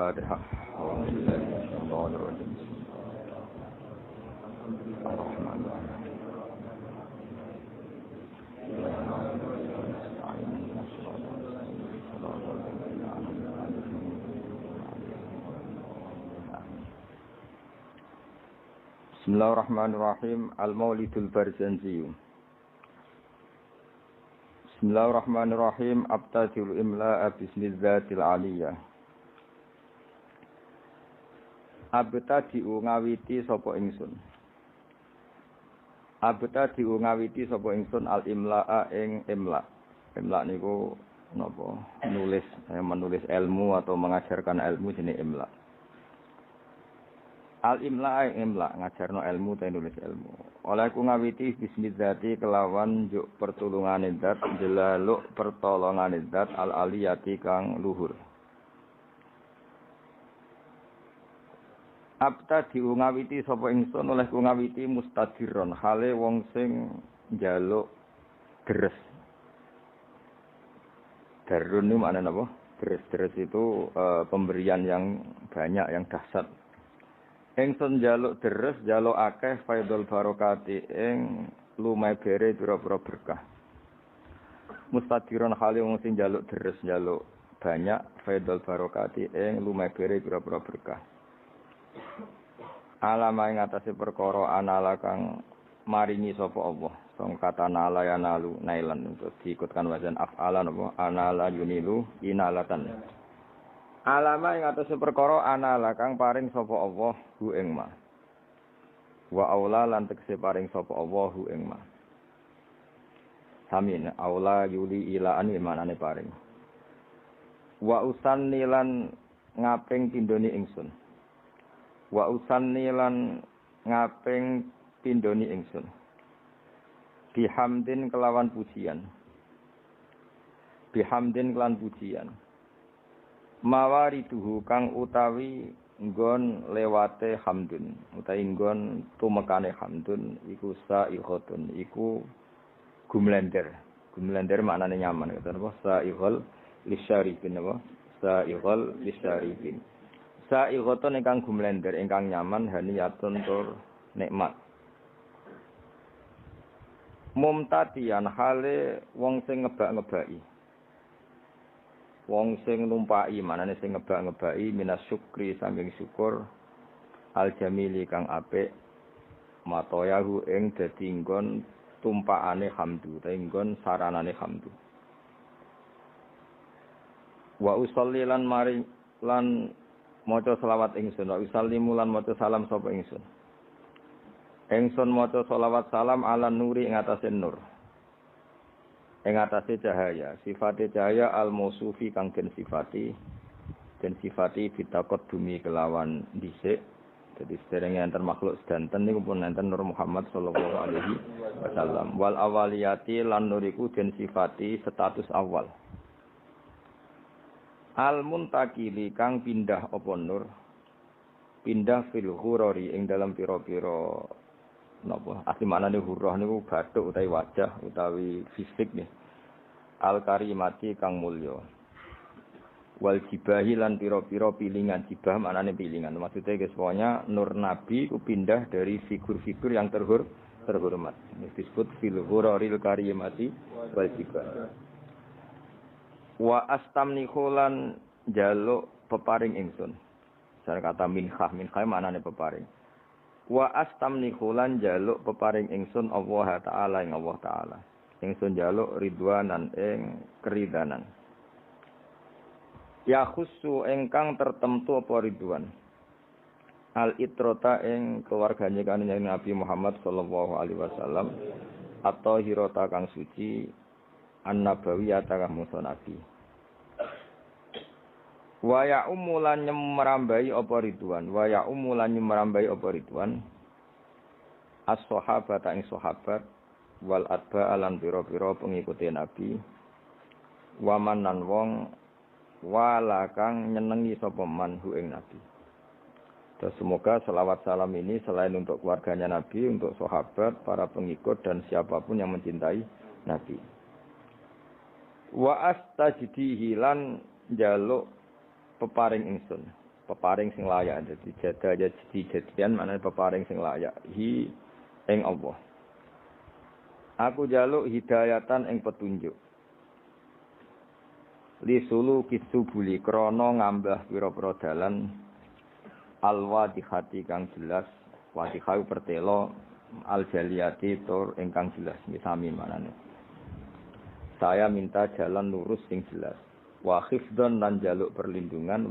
Al-Fatihah. Bismillahirrahmanirrahim. Al-Maulidul Barzanji. Bismillahirrahmanirrahim. Abtadil imla'a bismidzatil aliyah. Abtadi'u ngawiti sapa ingsun. Abtadi'u ngawiti sapa ingsun al-imla'a ing imla'. Imla' niku napa? Menulis ilmu atau mengajarkan ilmu jenenge imla'. Al-imla' imla' ngajarno ilmu ta nulis ilmu. Oleh ku ngawiti bismillati kelawan juk pertulungane zat jelaluk pertolongane zat al-aliyati kang luhur. Abtadi ngawiti sapa ingsun oleh ku ngawiti mustadiron hale wong sing njaluk deres. Darun niku maknane apa? Deres itu pemberian yang banyak yang dahsyat. Ingsun njaluk deres, njaluk akeh faidul barokati ing lumae bere pira-pira berkah. Mustadiron hale wong sing njaluk deres, njaluk banyak faidul barokati ing lumae bere pira-pira berkah. Alama ing atase perkara anala kang maringi sapa Allah. Song kata nala ya nalu nailan untuk diikutkan wazan af'alan apa anala yunilu inalatan. Alama ing atase perkara anala kang paring sapa Allah hu ing ma. Wa aula lan tekse paring sapa Allah hu ing ma. Samin aula yuli ilaan manane paring. Wa usanni lan ngaping pindhone ingsun. Wa usanni lan ngaping pindhone ingsun. Bihamdin kelawan pujian. Bihamdin kelan pujian. Mawariduhu kang utawi nggon lewate hamdun utawi nggon tumekane hamdun iku sa'iqatun iku gumlender maknane nyaman kata apa sa'iqal lisyaribin apa sa'iqal lisyaribin sa'iqatun ingkang gumlender ingkang nyaman haniyatun tur nikmat mumtadian hale wong sing ngebak-ngebaki wong sing numpaki manane sing ngebak-ngebaki minas syukri saking syukur al jamili kang apik matoyahu ing dadi nggon tumpakane hamdu ta nggon saranane hamdu wa usolli lan mari lan maca selawat ingsun wa usallimu lan maca salam sapa ingsun maca selawat salam ala nuri ing atase nur ing atase cahaya sifate cahaya al-mausufi kang den sifati bitakot bumi kelawan dhisik dadi sedherenge enten makhluk sedanten niku pun enten Nur Muhammad sallallahu alaihi wasallam wal awaliyati lan nuriku den sifati status awal al-muntakili kang pindah apa nur pindah fil ghurari ing dalam pira-pira napa asli maknane hurrah niku bathuk utawi wajah utawi fisik nih al karimati kang mulya wal jibahi lan pira-pira pilingan jibah maknane pilingan maksudnya guys pokoknya nur nabi ku pindah dari figur-figur yang terhormat disebut fil ghuraril karimati wal jibah wa astamnihu lan jaluk peparing ingsun cara kata minhah maknane peparing wa astamnihu lan jaluk peparing ingsun Allah taala ing Allah taala ingsun jaluk ridwanan ing keridanan ya khussu ingkang tertentu apa ridwan al itrota ing keluargane kanjeng Nabi Muhammad sallallahu alaihi wasallam atau hirota kang suci an-nabawiyata kang musa nabi wa ya umulan nyemrambai apa ridwan wa ya umulan nyemrambai apa ridwan as-sahabata ing sahabat wal atba alan pira-pira pengikuti nabi waman nan wong wala kang nyenengi sapa man hu ing nabi. Dan semoga selawat salam ini selain untuk keluarganya nabi, untuk sahabat, para pengikut dan siapapun yang mencintai nabi. Wa astajdihi lan njaluk peparing ingsun. peparing sing layak. Dadi jada jadian maknane peparing sing layak. Hi ing Allah. Aku jaluk hidayatan ing petunjuk. Li sulu kisubuli krana ngambah pira-pira dalan alwadihati kang jelas, wadihau pertelo aljaliyati tur ingkang jelas. Sami manane. Saya minta jalan lurus sing jelas. Wa khifdon lan jaluk perlindungan,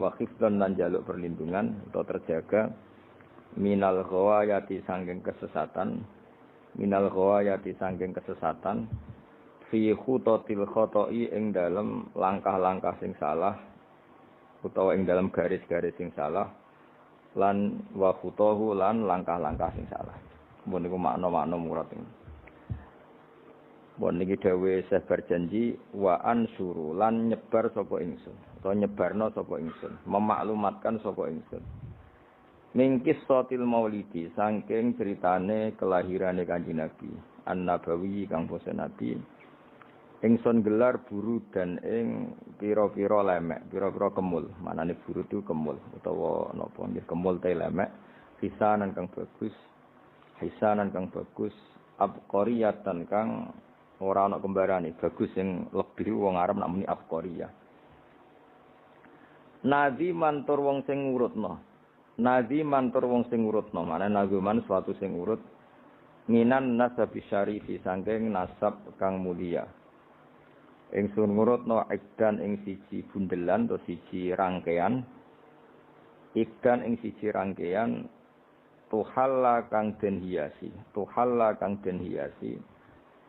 atau terjaga minal ghawayati sangking kesesatan, fi khutatil khata'i ing dalem langkah-langkah sing salah utawa ing dalem garis-garis sing salah lan wa khutahu lan langkah-langkah sing salah. Mun niku makna-makna murad ini. Mun niki dawuhe Syekh berjanji wa ansuru lan nyebar sapa ingsun utawa nyebarno sapa ingsun, memaklumatkan sapa ingsun. Mingkis sotil maulidi saking ceritane kelahirane Kanjeng Nabi An-Nabawi kang basa Nabi ingsun gelar buru dan ing pira-pira lemek, pira-pira kemul. Manane buru itu kemul utawa napa nggih kemul te lemek, hisanan kang bagus, abqariyatan kang ora ana kembarane, bagus sing lebih wong Arab nak muni abqariyah. Naziman tur wong sing ngurutno, manane nazuman suatu sing urut minan nasabi syarifi sangking nasab kang mulia. Ingsun ngurutno ikdan ing siji bundelan atau siji rangkaian. Ikdan ing siji rangkaian tuhalla kang den hiasi.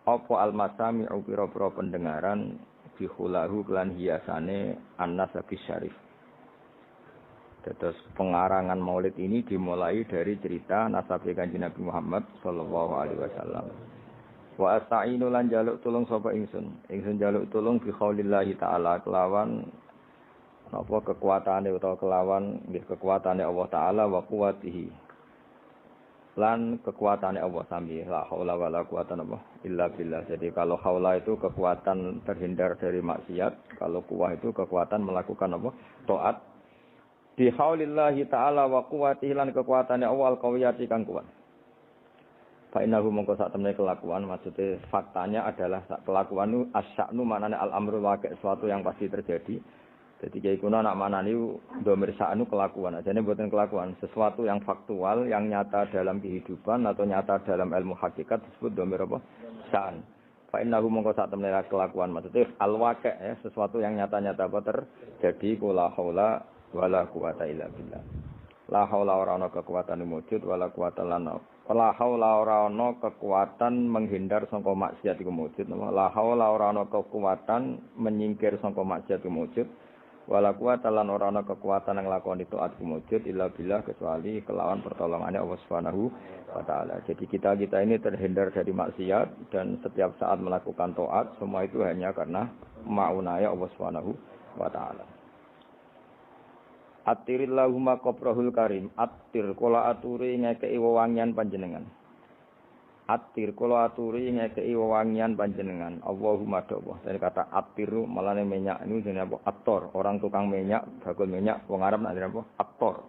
Apa almasami'u pira-pira pendengaran bihulahu kelan hiasane an-nasabi syarif. Terus pengarangan Maulid ini dimulai dari cerita nasab Kanjeng Nabi Muhammad sallallahu alaihi wasallam. Wa asta'inu lan jaluk tulung sapa ingsun. Ingsun jaluk tulung bi qaulillahi ta'ala kelawan napa kekuatane utawa kelawan nggih kekuatane Allah taala wa quwwatihi. Lan kekuatane Allah sami la haula wala quwata illa billah. Jadi kalau haula itu kekuatan terhindar dari maksiat, kalau quwwah itu kekuatan melakukan apa? Taat. Bi haulillahi ta'ala wa quwwatihi lan kekuatane Allah al-qawiyati kang kuat. Fa innahu mongko sak temene kelakuan maksudnya faktanya adalah kelakuan itu asya'nu manane al-amru waqi' sesuatu yang pasti terjadi. Jadi kiai kuno nak manani dhamir sa'nu kelakuan. Ajane mboten kelakuan, sesuatu yang faktual yang nyata dalam kehidupan atau nyata dalam ilmu hakikat disebut dhamir apa? Sa'an. Fa innahu mongko sak temene kelakuan maksudnya al-waqi' ya, sesuatu yang nyata-nyata apa terjadi kula haula wala quwata illa billah. La haula ora ana kekuatan wujud wala quwata lana. La haula ora ana kekuatan menghindar saka maksiat iku wujud. La haula ora ana kekuatan menyingkir saka maksiat iku wujud. Wala quwata lan ora ana kekuatan nglakoni taat iku wujud illa billah kecuali kelawan pertolongannya Allah Subhanahu wa taala. Jadi kita ini terhindar dari maksiat dan setiap saat melakukan taat semua itu hanya karena maunaya Allah Subhanahu wa taala. Attirillahumma qabrahul karim. Attir kula aturi ngekeki wewangian panjenengan. Allahumma dawa. Dari kata attiru malane minyak ini jenenge apa? Attor. Orang tukang minyak, bakul minyak wong Arab nak jenenge apa? Attor.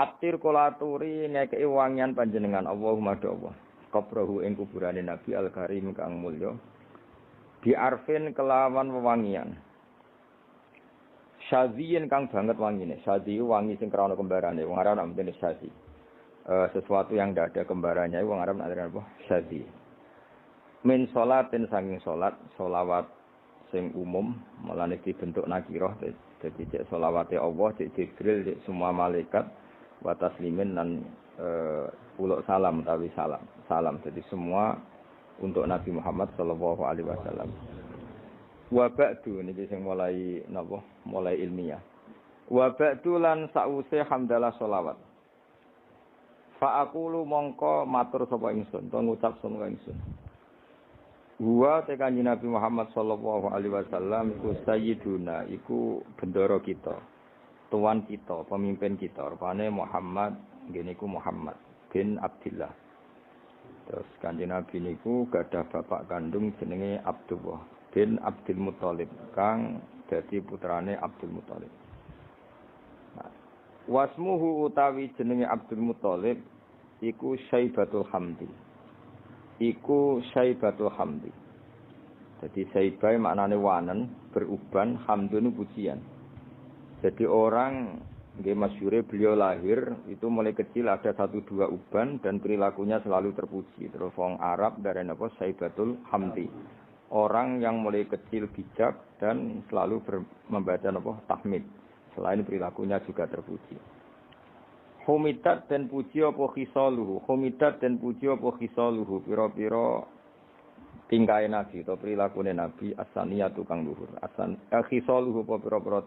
Attir kula aturi ngekeki wewangian panjenengan. Allahumma dawa. Qabrahu ing kuburane Nabi al-Karim kang mulya. Bi arfin kelawan wewangian. Syaziin kang banget wangine. Syazi wangi sing krana kembarane. Wong Arab nak mene syazi. Sesuatu yang tidak ada kembarannya wong Arab nak apa? Syazi. Min salatin saking salat, selawat sing umum, malane dibentuk nakirah dadi cek selawate Allah, cek Jibril, cek semua malaikat wa taslimin lan uluk salam utawi salam. Salam jadi semua untuk Nabi Muhammad sallallahu alaihi wasallam. Wa ba'du niki sing mulai napa mulai ilmiah. Wa ba'du lan sause hamdalah sholawat. Fa aqulu mongko matur sapa ingsun, to ngucap sapa ingsun. Wa te Kanjeng Nabi Muhammad sallallahu alaihi wasallam iku sayyiduna, iku bendoro kita, tuan kita, pemimpin kita. Rupane Muhammad ngene iku Muhammad bin Abdullah. Terus Kanjeng Nabi niku gadah bapak kandung jenenge Abdullah bin Abdul Muthalib kang dadi putrane Abdul Muthalib. Nah, Wasmuhu utawi jenenge Abdul Muthalib iku Syaibatul Hamdi. Iku Syaibatul Hamdi. Jadi Syaibah maknane wanen, beruban, hamdun pujian. Jadi orang nggih masyhure beliau lahir itu mulai kecil ada 1-2 uban dan perilakunya selalu terpuji. Terus wong Arab darane apa Syaibatul Hamdi. Orang yang mulai kecil bijak dan selalu membaca apa tahmid. Selain perilakunya juga terpuji. Humidat dan puji apa khisaluhu. Humidat dan puji apa khisaluhu. Pira-pira tingkai Nabi atau perilakunya Nabi asaniyatu kang luhur. Khisaluhu apa pira-pira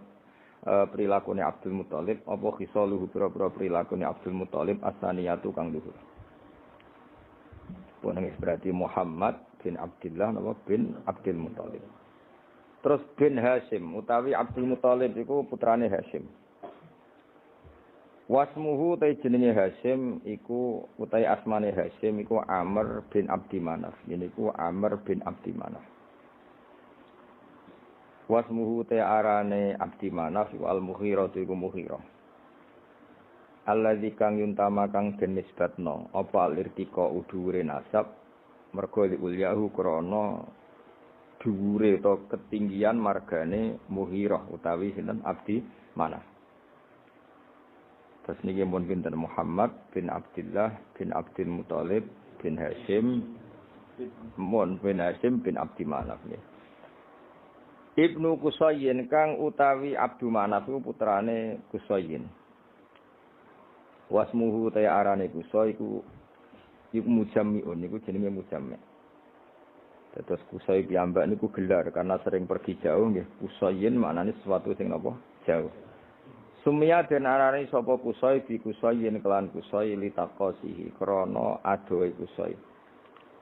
perilakunya Abdul Muthalib. Apa khisaluhu pira-pira perilakunya Abdul Muthalib asaniyatu kang luhur. Puneng berarti Muhammad bin Abdullah nama bin Abdul Muthalib. Terus bin Hashim utawi Abdul Muthalib iku putrane Hashim. Wasmuhu ta jenenge Hashim iku utawi asmane Hashim iku Amr bin Abdi Manaf. Niku Amr bin Abdi Manaf. Wasmuhu ta arane Abdi Manaf wal Mughirah iku Mughirah. Alladzi kang yuntama kang den nisbatno apa lirtika udhure nasab mergo liulyahu krana dhuwure utawa ketinggian margane Mughirah utawi sinten Abdi Manaf. Terus niki pun pinten Muhammad bin Abdullah bin Abdul Muthalib bin Hashim bin Hashim bin Abdi Manaf nggih. Ibnu Qusayyin kang utawi Abdu Manaf iku putrane Qusayyin. Wasmuhu ta arane Qusay iku mujammi'un niku jenenge mujammi'. Terus Qusay piyambak niku gelar karena sering pergi jauh nggih. Qusayyin maknane sesuatu sing napa jauh. Sumia den arane sapa Qusay bi Qusayyin kelan Qusay litaqasihi krana adohe Qusay.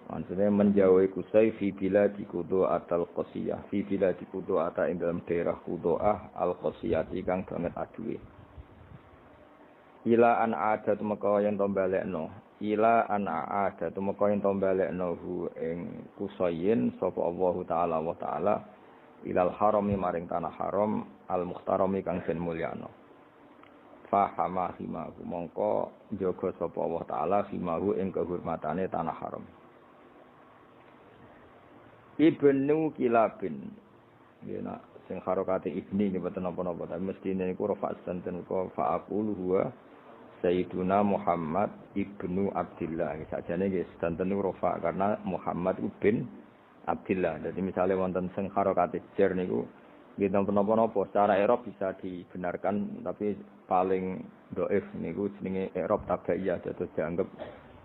Maksudnya menjauhi Qusay fi biladi Qudaa al-Qasiyah fi biladi Qudaa ing dalam daerah Qudaa al-Qasiyah kang banget aduhe. Ila an adat maka yen to balekno ila an adat maka yen to balekno hu ing Qusayyin sapa Allah taala wa taala ilal harami maring tanah haram al muhtarami kang den mulyana fahama himahu mongko njaga sapa Allah taala himahu ing kehormatane tanah haram. Ibnu Kilabin yen sing harokate ibni nggih boten napa-napa tapi mestine niku rafa santen ko fa'aqulu huwa Sayyiduna Muhammad ibnu Abdillah. Sakjane nggih sedanten niku rafa karena Muhammad bin Abdillah. Jadi misalnya wonten sing harokate jar niku nggih napa-napa secara i'rab bisa dibenarkan tapi paling dhaif niku jenenge i'rab tabaiyah dados dianggap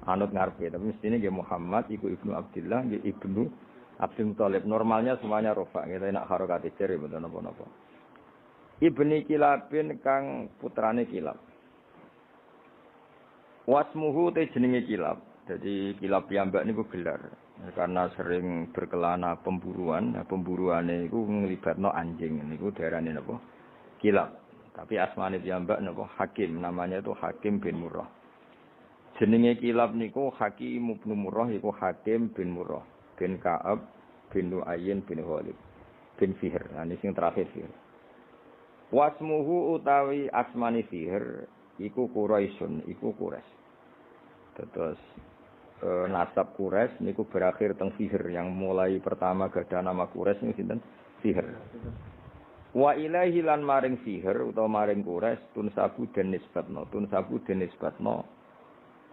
anut ngarepe. Tapi mestine nggih Muhammad iku ibnu Abdillah nggih ibnu Abdul Muthalib. Normalnya semuanya rafa. Kita nak harokate jar mboten napa-napa. Ibni Kilabin kang putrane Kilab. Wasmuhu te jenenge Kilab. Jadi Kilab piyambak niku gelar karena sering berkelana pemburuan. Nah, pemburuane iku nglibatno anjing niku diarani napa? Kilab. Tapi asmane piyambak napa? Hakim. Namanya itu Hakim bin Murrah. Jenenge Kilab niku Hakim bin Murrah iku Hakim bin Murrah bin Ka'ab bin Lu'ayyin bin Ghalib bin Fihr. Nah, ini sing terakhir Fihr. Wasmuhu utawi asmani Fihr iku Quraisyun, iku Quraisy. Terus nasab Quraisy niku berakhir teng Fihr yang mulai pertama gadah nama Quraisy niku sinten? Fihr. Wa ilaihi lan maring Fihr utawa maring Quraisy tunsabu den nisbatno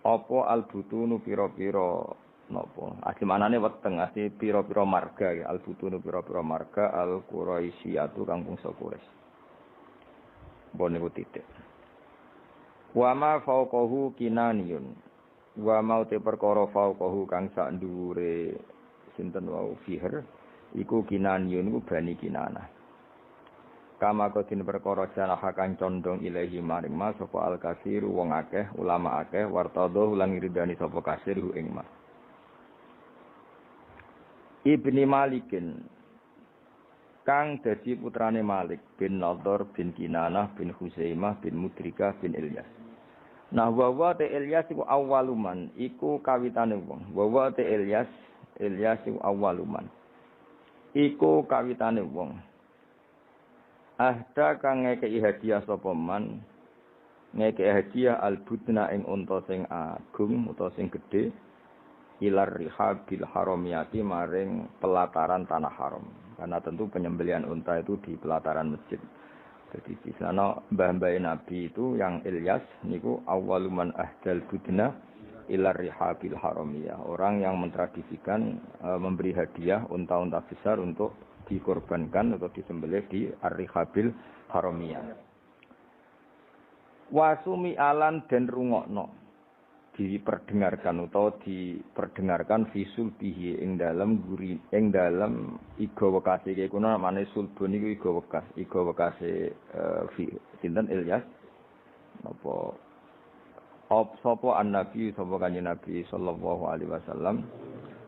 apa albutunu pira-pira napa? Asli manane weteng, asli pira-pira marga ya albutunu pira-pira marga al-Quraisyatu kang bangsa Quraisy. Bon niku titik. Wa ma fauqahu kinaniyun. Wa mau te perkara fauqahu kang sak ndhuwure sinten wau Fihr iku kinaniyun iku bani Kinanah. Kama kodin perkara jana kang condong ilahi maring mas sapa al-kasir wong akeh ulama akeh wartadho lan ngridani sapa kasir ing mas. Ibni Malikin kang dadi putrane Malik bin Nadhr bin Kinanah bin Huzaimah bin Mudrikah bin Ilyas. Nah wa te Ilyas iku awaluman iku kawitane wong. Wa te Ilyas iku awaluman iku kawitane wong. Ahda kang ngekeki hadiah sapa man ngeke hadiah al-budna ing unta sing agung utawa sing gedhe ilar rihabil haramiyati maring pelataran tanah haram. Karena tentu penyembelihan unta itu di pelataran masjid. Jadi di sana mbah-mbah Nabi itu yang Ilyas niku awwaluman ahdal budna ilar rihabil haramiyah. Orang yang mentradisikan memberi hadiah unta-unta besar untuk dikorbankan atau disembelih di ar-rihabil haramiyah. Wasumi alan den rungokno diperdengarkan utawa diperdengarkan visul bihi ing dalam guri ing dalam iga wekase iki kuno namane sulbun iku iga wekase sinten Ilyas apa sapa an-nabi sapa kanjeng Nabi sallallahu alaihi wasallam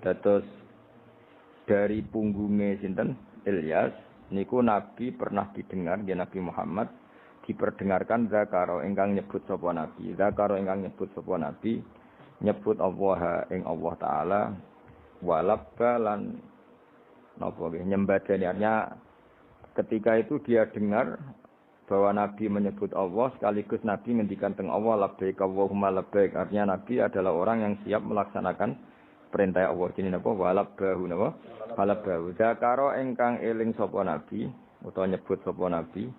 dados dari punggungnya sinten Ilyas niku Nabi pernah didengar ya Nabi Muhammad diperdengarkan zakaro ingkang nyebut sapa nabi nyebut Allah ing Allah taala walabba lan napa nggih nyembadani artinya ketika itu dia dengar bahwa nabi menyebut Allah sekaligus nabi ngendikan teng Allah labbaik Allahumma labbaik artinya nabi adalah orang yang siap melaksanakan perintah Allah jenenge napa walabbahu napa walabbahu zakaro ingkang eling sapa nabi utawa nyebut sapa nabi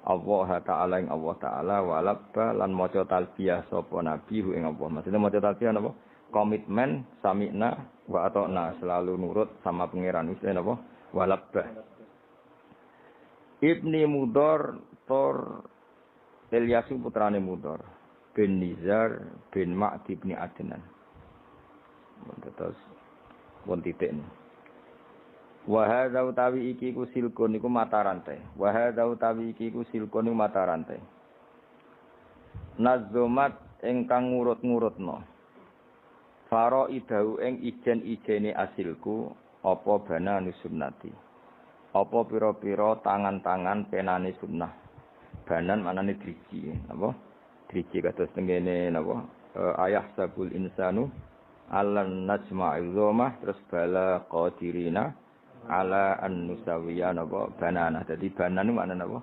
Allah Ta'ala ing Allah Ta'ala walabba lan maca talbiyah sapa nabi ing Allah. Maksudnya maca talbiyah napa? Komitmen sami'na wa ata'na selalu nurut sama pangeran wis napa? Walabba. Ibni Mudhar Tor Ilyas putrane Mudhar bin Nizar bin Ma'di bin Adnan. Terus won titik ini. Wa hadza utawi iki ku silkun iku mata rantai. Wa hadza utawi iki ku silkun iku mata rantai. Nazomat ingkang ngurut-ngurutno. Faro idahu ing ijen-ijene asilku apa bana nusunnati. Apa pira-pira tangan-tangan penane sunnah. Banan manane driji, napa? Driji kados tengene napa? Ayah sabul insanu alan najma'il zomah terus bala qadirina ala an-nusawiya napa banana. Dadi banan niku maknane napa?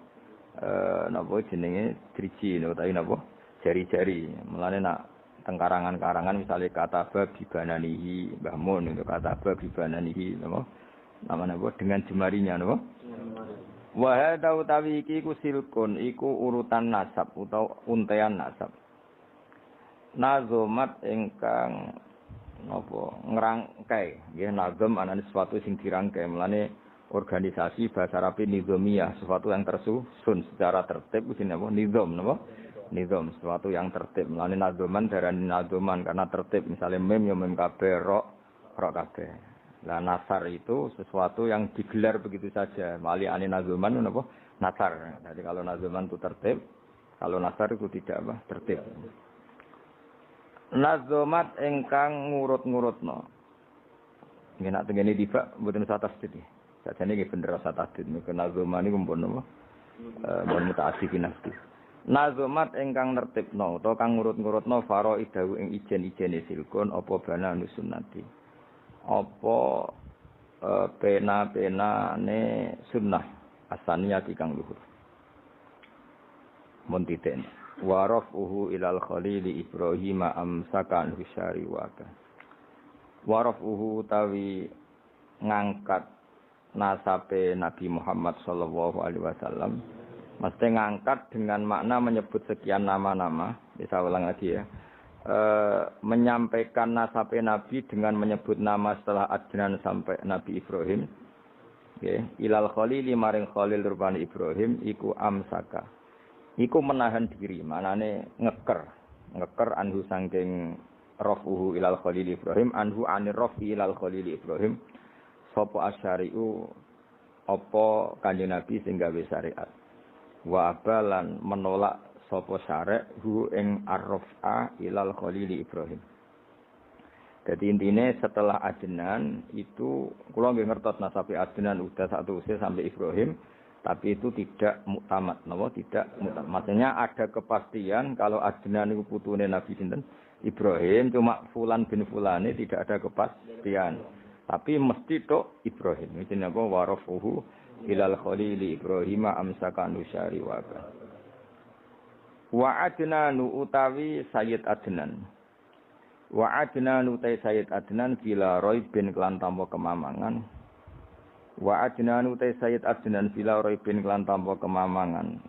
Napa jenenge driji utawi napa? Jari-jari. Mulane nak teng karangan-karangan misale kataba bi bananihi Mbah Mun itu kataba bi bananihi napa? Namane napa dengan jemarinya napa? Wa hadza utawi iki ku silkun iku urutan nasab utawa untean nasab. Nazomat ingkang napa ngrangkai nggih nazam anane sesuatu sing dirangkai melane organisasi bahasa Arab nizamiyah sesuatu yang tersusun secara tertib jenenge apa nizam napa nizam sesuatu yang tertib melane nazaman darani nazaman karena tertib misalnya mem ya mem kabeh ro kabeh lah nasar itu sesuatu yang digelar begitu saja mali ane nazaman napa nasar jadi kalau nazaman itu tertib kalau nasar itu tidak apa tertib. Nazomat engkang ngurut-ngurutno. Nggih nak tengene dibak mboten usah tasdid. Sajane nggih bener usah tasdid. Nek nazoman niku mpun napa? Mun muta'assifin nafsi. Nazomat engkang nertibno utawa kang ngurut-ngurutno faraidahu ing ijen-ijene silkun apa bana nusunnati. Apa pena-penane sunnah asaniyati kang luhur. Mun titik. Warafuhu ilal khalili Ibrahim amsakan husyari waka. Warafuhu tawi ngangkat nasabe Nabi Muhammad sallallahu alaihi wasallam. Mesti ngangkat dengan makna menyebut sekian nama-nama. Bisa ulang lagi ya. Menyampaikan nasabe Nabi dengan menyebut nama setelah Adnan sampai Nabi Ibrahim. Okay. Ilal khalili maring khalil rupane Ibrahim iku amsaka. Iku menahan diri, manane ngeker anhu saking rafuhu ilal khalil Ibrahim, anhu anir rafi ilal khalil Ibrahim. Sapa asyari'u apa kanjeng Nabi sing gawe syariat. Wa abalan menolak sapa syari' hu ing arrafa ilal khalil Ibrahim. Jadi intinya setelah Adnan itu kula nggih ngertos nasabe Adnan udah satu usia sampai Ibrahim. Tapi itu tidak muktamad, napa tidak muktamad. Maksudnya ada kepastian kalau Adnan niku putune Nabi sinten Ibrahim, cuma fulan bin fulane tidak ada kepastian. Tapi mesti tok Ibrahim. Iki napa warafuhu ilal khalili Ibrahim amsaka nusyari wa. Wa Adnan utawi Sayyid Adnan. Wa Adnan utai Sayyid Adnan bila roibin kelan tanpa kemamangan. Wa Adnan utai Sayyid Adnan bila roibin kelan tanpa kemamangan.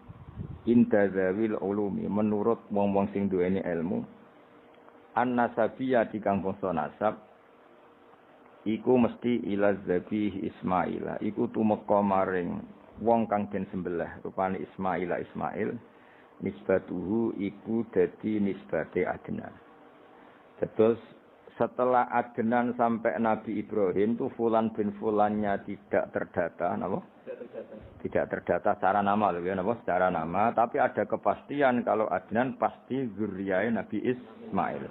Inda zawil ulumi menurut wong-wong sing duweni ilmu. An-nasabiyya dikang bangsa nasab iku mesti ila zabih Ismail. Iku tumeka maring wong kang den sembelih rupane Ismail. Nisbatuhu iku dadi nisbate Adnan. Terus setelah Adnan sampai Nabi Ibrahim tuh Fulan bin Fulannya tidak terdata, napa? Tidak terdata secara nama loh ya, napa? Secara nama, tapi ada kepastian kalau Adnan pasti zuriyah Nabi Ismail.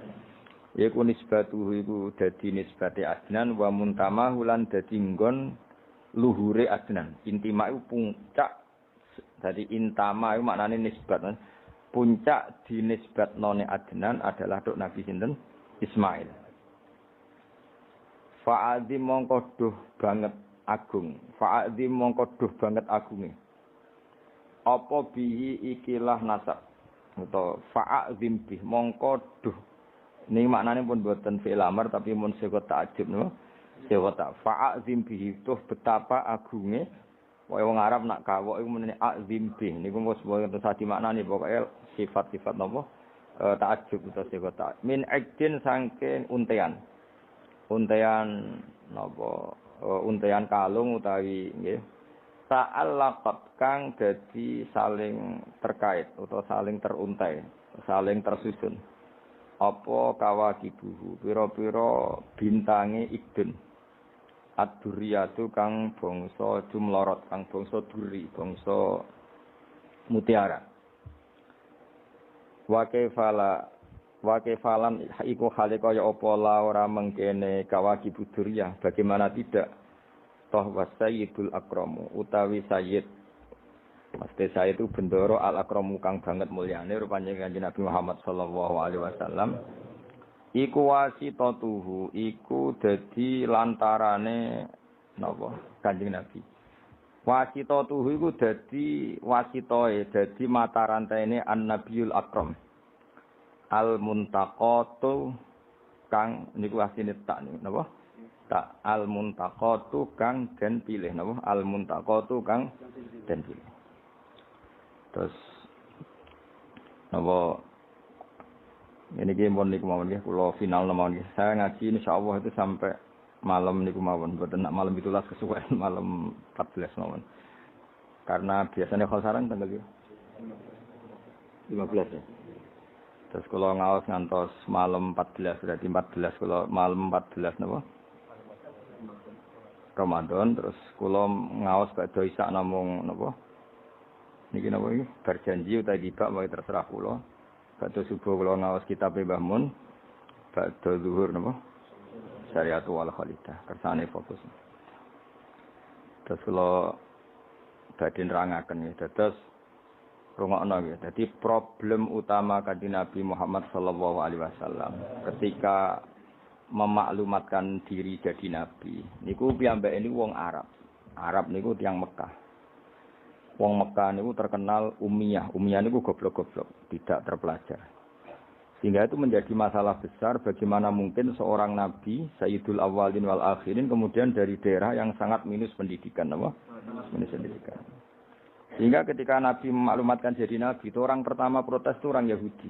Yaiku nisbatuhu iku dadi nisbate Adnan wa muntamahu lan dadi nggon luhure Adnan. Intima iku puncak. Jadi intama iku maknane nisbat. Puncak dinisbatnone Adnan adalah dok Nabi sinten? Ismail. Fa'adzim mongko duh banget agung. Fa'adzim mongko duh banget agunge. Apa bihi ikilah nasab. Atau fa'adzim bih mongko duh. Ini maknanya pun buatan fi'il amar tapi mun sigat ta'jib no. Sigat fa'adzim bihi tuh betapa agunge. Wong Arab nak kawok iku menene azim bih. Niku mos boten sadi maknane pokoke sifat-sifat napa? Ta'ajub atau sigot min aqdin saking untean napa untean kalung utawi nggih ta'allaqat kang dadi saling terkait utawa saling teruntai saling tersusun apa kawakibuhu pira-pira bintange ikdun ad-durriyatu kang bangsa jumlorot kang bangsa duri bangsa mutiara. Wa kaifalan iku hale kaya apa la ora mengkene kawaki buduriyah bagaimana tidak toh wasayyidul akramu utawi sayyid mesti sayyid itu bendoro al akramu kang banget mulyane rupane Kanjeng Nabi Muhammad sallallahu alaihi wasallam iku wasitatuhu iku dadi lantarane napa Kanjeng Nabi wasitatuhu iku dadi wasitoe dadi mata rantaine an-nabiyul akram al-muntaqatu kang niku asine tak niku napa tak al-muntaqatu kang den pilih napa al-muntaqatu kang den pilih terus napa ini ki mon niku mawon nggih kula final mawon nggih saya ngaji insyaallah itu sampai malam niku mawon mboten nak malam 17 kesuwen malam 14 mawon karena biasanya khasaran tanggal 15 ya terus kalau ngaos ngantos malam 14 berarti 14 kalau malam 14 napa Ramadan terus kula ngaos badhe isak namung napa niki napa iki berjanji utawi dibak wae terserah kula badhe subuh kula ngaos kitab Mbah Mun badhe zuhur napa Syariatu wal Khalidah kersane fokus. Terus kula badhe nerangaken ya dados rungokno nggih. Dadi problem utama Kanjeng Nabi Muhammad sallallahu alaihi wasallam ketika memaklumatkan diri jadi nabi niku piyambake niku wong Arab. Arab niku tiyang Mekah. Wong Mekah niku terkenal ummiyah. Ummiyah niku goblok-goblok, tidak terpelajar. Sehingga itu menjadi masalah besar bagaimana mungkin seorang nabi Sayyidul Awwalin wal Akhirin kemudian dari daerah yang sangat minus pendidikan apa? Minus pendidikan. Sehingga ketika Nabi memaklumatkan jadi nabi itu orang pertama protes itu orang Yahudi.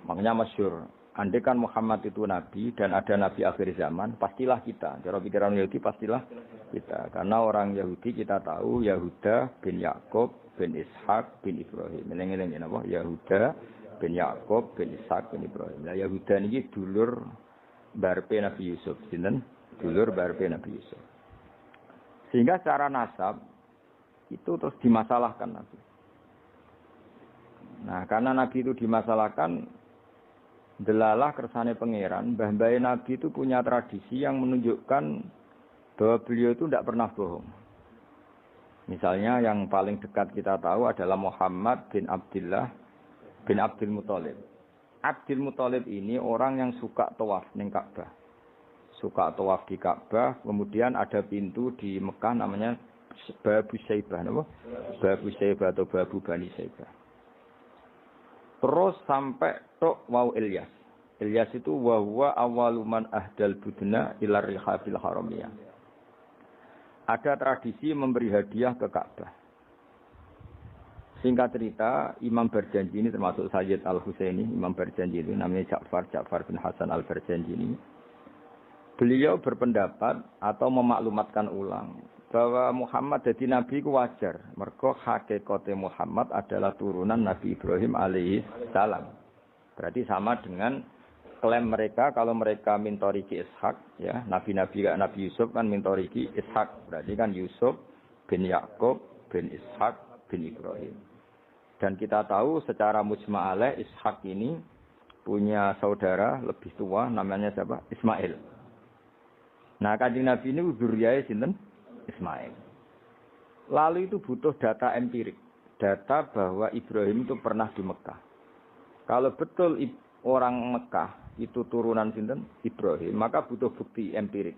Makanya masyhur, andai kan Muhammad itu nabi dan ada nabi akhir zaman, pastilah kita. Cara pikiran Yahudi pastilah kita. Karena orang Yahudi kita tahu Yahuda bin Yakub bin Ishak bin Ibrahim. Eling-eling napa? Yahuda bin Yakub bin Ishak bin Ibrahim. Lah Yahuda niki dulur barpe Nabi Yusuf, sinten? Dulur barpe Nabi Yusuf. Sehingga secara nasab itu terus dimasalahkan Nabi. Nah, karena Nabi itu dimasalahkan delalah kersane pangeran, mbah-mbah Nabi itu punya tradisi yang menunjukkan bahwa beliau itu tidak pernah bohong. Misalnya yang paling dekat kita tahu adalah Muhammad bin Abdullah bin Abdul Muthalib. Abdul Muthalib ini orang yang suka tawaf ning Ka'bah. Suka tawaf di Ka'bah, kemudian ada pintu di Mekah namanya Babu Syaibah, napa? Babu Syaibah atau Babu Bani Syaibah. Terus sampai tok wau Ilyas. Ilyas itu wa huwa awwaluman ahdal budna ila rihabil haramiyah. Ada tradisi memberi hadiah ke Ka'bah. Singkat cerita, Imam Berjanji ini termasuk Sayyid Al-Husaini, Imam Berjanji itu namanya Ja'far bin Hasan Al-Berjanji ini. Beliau berpendapat atau memaklumatkan ulang bahwa Muhammad jadi nabi ku wajar. Mergo hakikate Muhammad adalah turunan Nabi Ibrahim alaihi salam. Berarti sama dengan klaim mereka kalau mereka mintoriki Ishak, ya, nabi-nabi kayak Nabi Yusuf kan mintoriki Ishak. Berarti kan Yusuf bin Yakub bin Ishak bin Ibrahim. Dan kita tahu secara mujma' alaih Ishak ini punya saudara lebih tua namanya siapa? Ismail. Nah, Kanjeng Nabi ini dzurriyyah sinten? Ismail. Lalu itu butuh data empirik, data bahwa Ibrahim itu pernah di Mekah. Kalau betul orang Mekah itu turunan sinten? Ibrahim, maka butuh bukti empirik.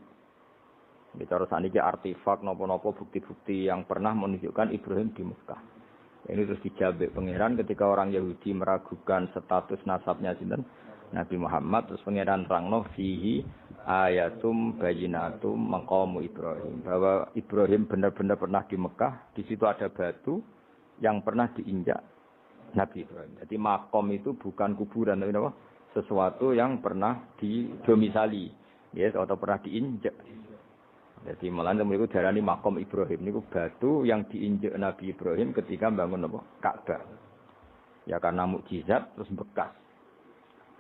Bicara saniki artefak napa-napa bukti-bukti yang pernah menunjukkan Ibrahim di Mekah. Ini terus dijabek pangeran ketika orang Yahudi meragukan status nasabnya sinten? Nabi Muhammad, terus pangeran rangno fihi ayatum bayyinatum maqamu Ibrahim, bahwa Ibrahim benar-benar pernah di Mekah, di situ ada batu yang pernah diinjak Nabi Ibrahim. Jadi makom itu bukan kuburan, tapi apa? Sesuatu yang pernah didomisali, yes, atau pernah diinjak. Jadi malah itu darani makom Ibrahim niku batu yang diinjak Nabi Ibrahim ketika bangun apa? Ka'bah. Ya karena mukjizat terus bekas.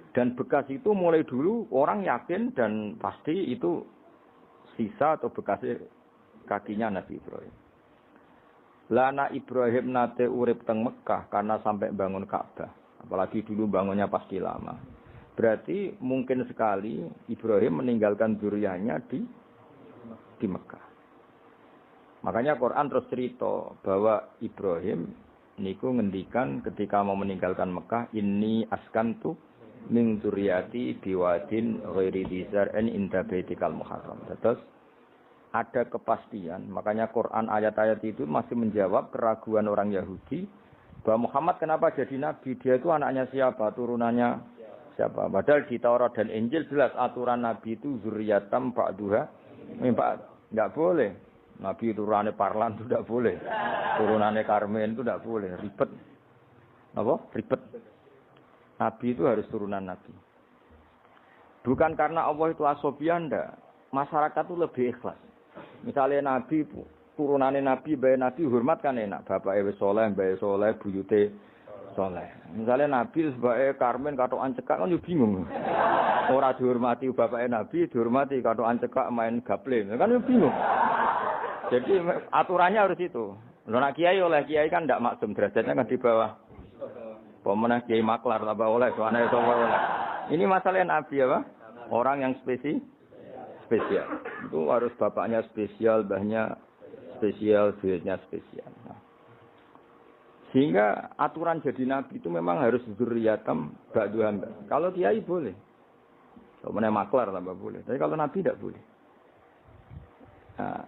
Dan bekas itu mulai dulu orang yakin dan pasti itu sisa atau bekasnya kakinya Nabi Ibrahim. Lana Ibrahim nate urip teng Mekah karena sampai bangun Ka'bah. Apalagi dulu bangunnya pasti lama. Berarti mungkin sekali Ibrahim meninggalkan zuriyahnya di Mekah. Makanya Quran terus cerita bahwa Ibrahim niku ngendikan ketika mau meninggalkan Mekah, inni askantu min dzurriyyati biwadin ghairi dzar'in inda baitikal muharram. Terus ada kepastian, makanya Quran ayat-ayat itu masih menjawab keraguan orang Yahudi bahwa Muhammad kenapa jadi nabi, dia itu anaknya siapa, turunannya siapa. Padahal di Taurat dan Injil jelas aturan nabi itu zurriyatam ba'duha enggak boleh. Nabi turunannya Parlan itu enggak boleh. Turunannya Karmen itu enggak boleh, ribet. Apa? Ribet. Nabi itu harus turunan Nabi. Bukan karena Allah itu asobian, enggak. Masyarakat itu lebih ikhlas. Misalnya Nabi, turunannya Nabi, bayi Nabi hormat kan enak. Bapak Ewe Soleh, bayi Soleh, buyute Soleh. Misalnya Nabi sebagai Karmen, katoan cekak kan juga bingung. Orang dihormati bapak Nabi, dihormati katoan cekak main gaple. Kan juga bingung. Jadi aturannya harus itu. Nak kiai oleh kiai kan tidak maksum, derajatnya kan di bawah. Pemenang kiai maklar tambah oleh, soalnya itu oleh. Ini masalah Nabi apa? Orang yang spesial. Itu harus bapaknya spesial, mbahnya spesial, duitnya spesial. Nah. Sehingga aturan jadi Nabi itu memang harus dzurriyatam ba'duha. Kalau kiai boleh. Pemenang maklar tambah boleh. Tapi kalau Nabi tidak boleh. Nah,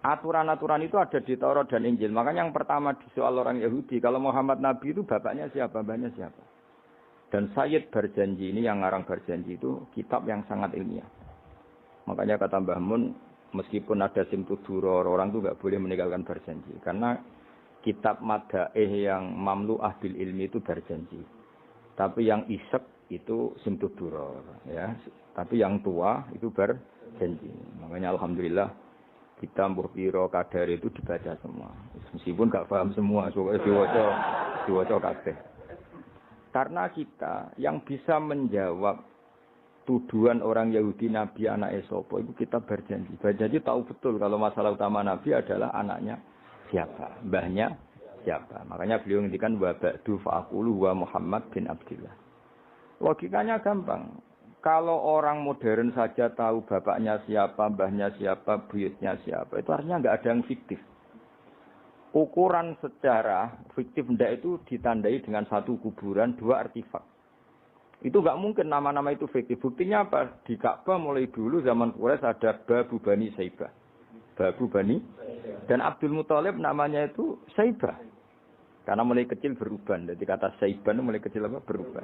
aturan-aturan itu ada di Taurat dan Injil. Makanya yang pertama di soal orang Yahudi, kalau Muhammad Nabi itu bapaknya siapa, mbahnya siapa. Dan Sayyid Berjanji ini, yang ngarang Berjanji itu kitab yang sangat ilmiah. Makanya kata Mbah Mun, meskipun ada simtuduror, orang itu nggak boleh meninggalkan Berjanji. Karena kitab madaih yang mamlu'ah bil ilmi itu Berjanji. Tapi yang isek itu simtuduror. Ya. Tapi yang tua itu Berjanji. Makanya Alhamdulillah, kita mbuh piro kadar itu dibaca semua. Meskipun enggak paham semua, soalnya diwaca kabeh. Karena kita yang bisa menjawab tuduhan orang Yahudi Nabi anak sapa itu kita Berjanji. Berjanji tahu betul kalau masalah utama Nabi adalah anaknya siapa, mbahnya siapa. Makanya beliau ngendikan wa ba'du fa'aqulu wa Muhammad bin Abdullah. Logikanya gampang. Kalau orang modern saja tahu bapaknya siapa, mbahnya siapa, buyutnya siapa, itu artinya nggak ada yang fiktif. Ukuran secara fiktif ndak itu ditandai dengan satu kuburan, dua artefak. Itu nggak mungkin nama-nama itu fiktif. Buktinya apa? Di Ka'bah mulai dulu zaman Quraisy ada Babu Bani Saibah. Babu Bani. Dan Abdul Muthalib namanya itu Saibah. Karena mulai kecil beruban. Jadi kata Saiban mulai kecil apa? Beruban.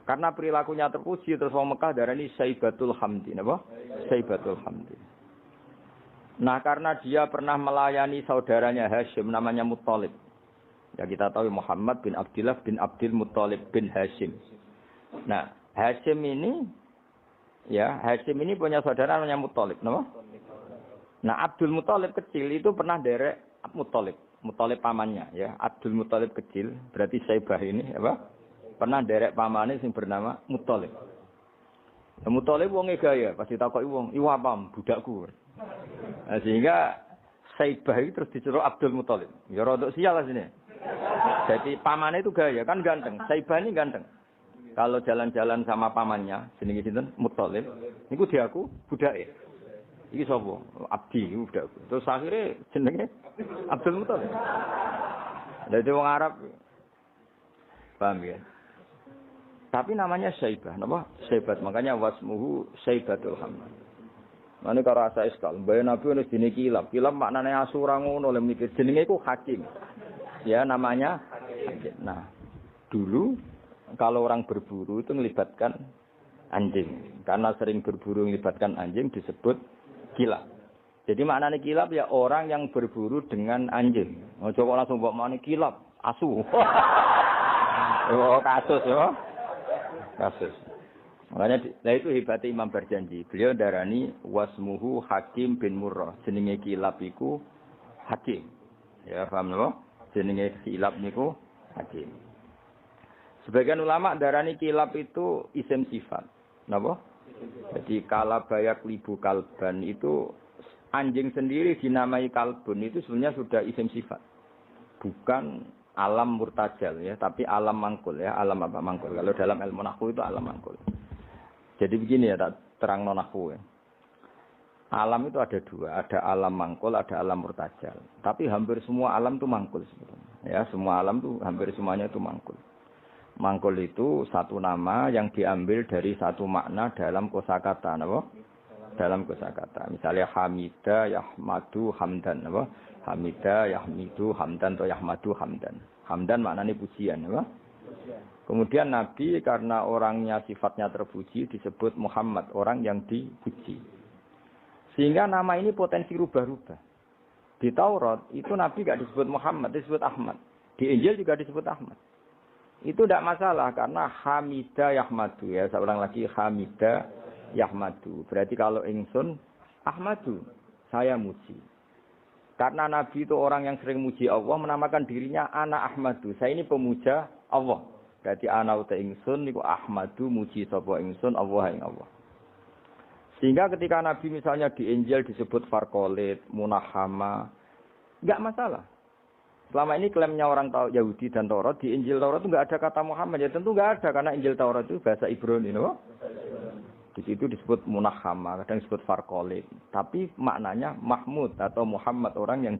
Karena perilakunya terpuji terus wong Mekah darani Saibatul Hamdi, napa? Saibatul Hamdi. Nah, karena dia pernah melayani saudaranya Hashim namanya Muttalib. Ya kita tahu Muhammad bin Abdullah bin Abdul Muttalib bin Hashim. Nah, Hashim ini punya saudara namanya Muttalib, napa? Nah, Abdul Muttalib kecil itu pernah derek Muttalib pamannya ya. Abdul Muttalib kecil, berarti Saibah ini apa? Pernah derek pamane sing bernama Muttalib. Nah, Muttalib wonge gaya, pasti takoki wong, "Iwa pam budakku." Nah, sehingga Saibah itu terus disuruh Abdul Muttalib. Ya rodok sial lah sini. Jadi pamannya itu gaya, kan ganteng. Saibah ini ganteng. Kalau jalan-jalan sama pamannya, jenenge sinten? Muttalib. Niku diaku budake. Iki sapa? Abdi iku budakku. Terus akhirnya jenenge Abdul Muttalib. Jadi wong Arab paham ya? Tapi namanya Saibah, napa? Saibat. Makanya wasmuhu Saibatul Hamd. Mane karo asa iskal, mbae Nabi wis dene kilap. Kilap maknane asura ngono lho mikir jenenge iku hakim. Ya namanya hakim. Nah, dulu kalau orang berburu itu melibatkan anjing. Karena sering berburu melibatkan anjing disebut kilap. Jadi maknane kilap ya orang yang berburu dengan anjing. Ojo kok langsung mbok maknane kilap, asu. Oh, kasus ya. Kasus. Makanya itu hebatnya Imam Barjanji. Beliau darani wasmuhu Hakim bin Murrah. Jenenge kilap iku Hakim. Ya paham lho? Jenenge kilap niku Hakim. Sebagian ulama darani kilap itu isim sifat. Napa? Jadi kalabayak libu kalban itu anjing sendiri dinamai kalbun itu sebenarnya sudah isim sifat. Bukan alam murtajal ya, tapi alam mangkul ya. Alam apa mangkul? Kalau dalam ilmu nahwu itu alam mangkul. Jadi begini ya, tak terang nonahku ya. Alam itu ada dua, ada alam mangkul, ada alam murtajal. Tapi hampir semua alam itu mangkul sebetulnya. Ya, semua alam itu hampir semuanya itu mangkul. Mangkul itu satu nama yang diambil dari satu makna dalam kosakata, apa? Dalam kosakata. Misalnya Hamida, Yahmadu, Hamdan, apa? Hamida, Yahmidu, Hamdan atau Yahmadu, Hamdan. Hamdan maknanya pujian, apa? Kemudian Nabi karena orangnya sifatnya terpuji disebut Muhammad, orang yang dipuji. Sehingga nama ini potensi rubah-rubah. Di Taurat itu Nabi tidak disebut Muhammad, disebut Ahmad. Di Injil juga disebut Ahmad. Itu tidak masalah karena Hamida Yahmadu ya. Seorang lagi Hamida Yahmadu. Berarti kalau ingsun Ahmadu, saya muji. Karena Nabi itu orang yang sering muji Allah, menamakan dirinya Ana Ahmadu. Saya ini pemuja Allah. Berarti ana uta ingsun niku Ahmadu muji sapa ingsun Allah ing Allah. Sehingga ketika Nabi misalnya di Injil disebut Farqolit, Munahama, enggak masalah. Selama ini klaimnya orang Yahudi dan Taurat, di Injil Taurat itu enggak ada kata Muhammad. Ya tentu enggak ada karena Injil Taurat itu bahasa Ibrani, no? Di situ disebut Munahama, kadang disebut Farqolit. Tapi maknanya Mahmud atau Muhammad, orang yang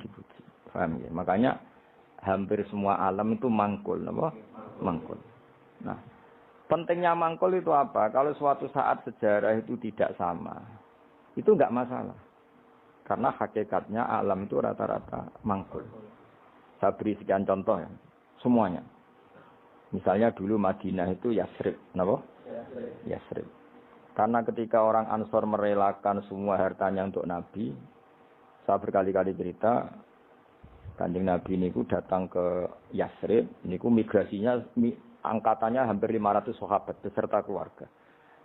dipuji. Paham ya? Makanya hampir semua alam itu mangkul, apa? Mangkul. Nah, pentingnya mangkul itu apa? Kalau suatu saat sejarah itu tidak sama, itu enggak masalah. Karena hakikatnya alam itu rata-rata mangkul. Saya beri sekian contoh ya, semuanya. Misalnya dulu Madinah itu Yasrib, apa? Yasrib. Karena ketika orang Ansor merelakan semua hartanya untuk Nabi, saya berkali-kali cerita, Kanjeng Nabi niku datang ke Yasrib, niku migrasinya angkatannya hampir 500 sahabat beserta keluarga.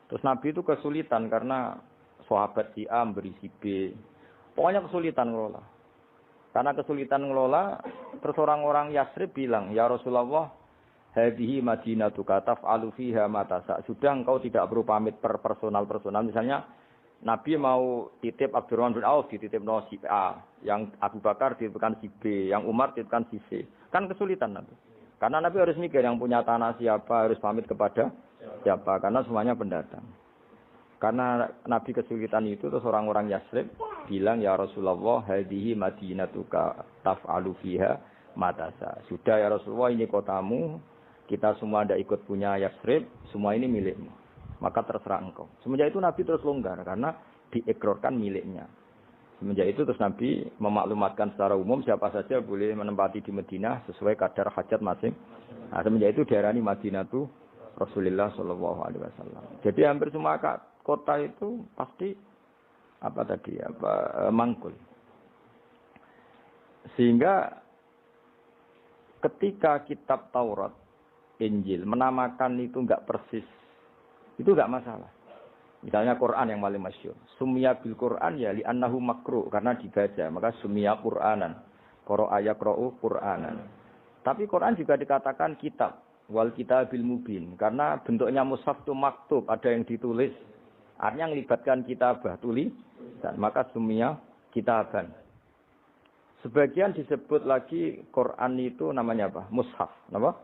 Terus Nabi itu kesulitan karena sahabat si A memberi si B. Pokoknya kesulitan ngelola. Karena kesulitan ngelola, terus orang-orang Yasrib bilang, "Ya Rasulullah, hadhihi madinatuka taf'alu fiha ma tasa." Sudah engkau tidak perlu pamit per personal. Misalnya Nabi mau titip Abdurrahman bin Auf dititip si A, yang Abu Bakar dititipkan si B, yang Umar dititipkan si C. Kan kesulitan Nabi. Karena Nabi harus mikir yang punya tanah siapa, harus pamit kepada siapa, karena semuanya pendatang. Karena Nabi kesulitan itu, terus orang-orang Yasrib bilang, "Ya Rasulullah, hadhihi madinatuka taf'alu fiha matasa." Sudah ya Rasulullah, ini kotamu, kita semua ada ikut punya Yasrib, semua ini milikmu. Maka terserah engkau. Semenjak itu Nabi terus longgar karena diekrorkan miliknya. Semenjak itu terus Nabi memaklumatkan secara umum siapa saja boleh menempati di Madinah sesuai kadar hajat masing. Nah, semenjak itu diarani Madinatu Rasulullah Shallallahu Alaihi Wasallam. Jadi hampir semua kota itu pasti mangkul. Sehingga ketika kitab Taurat, Injil menamakan itu enggak persis, itu enggak masalah. Misalnya Quran yang paling masyhur. Sumya bil Quran ya li annahu makruh karena dibaca, maka sumya Quranan. Qara'a yaqra'u Quranan. Tapi Quran juga dikatakan kitab wal kitabil mubin karena bentuknya mushaf itu maktub, ada yang ditulis. Artinya melibatkan kitabah tulisan, maka sumya kitaban. Sebagian disebut lagi Quran itu namanya apa? Mushaf, apa?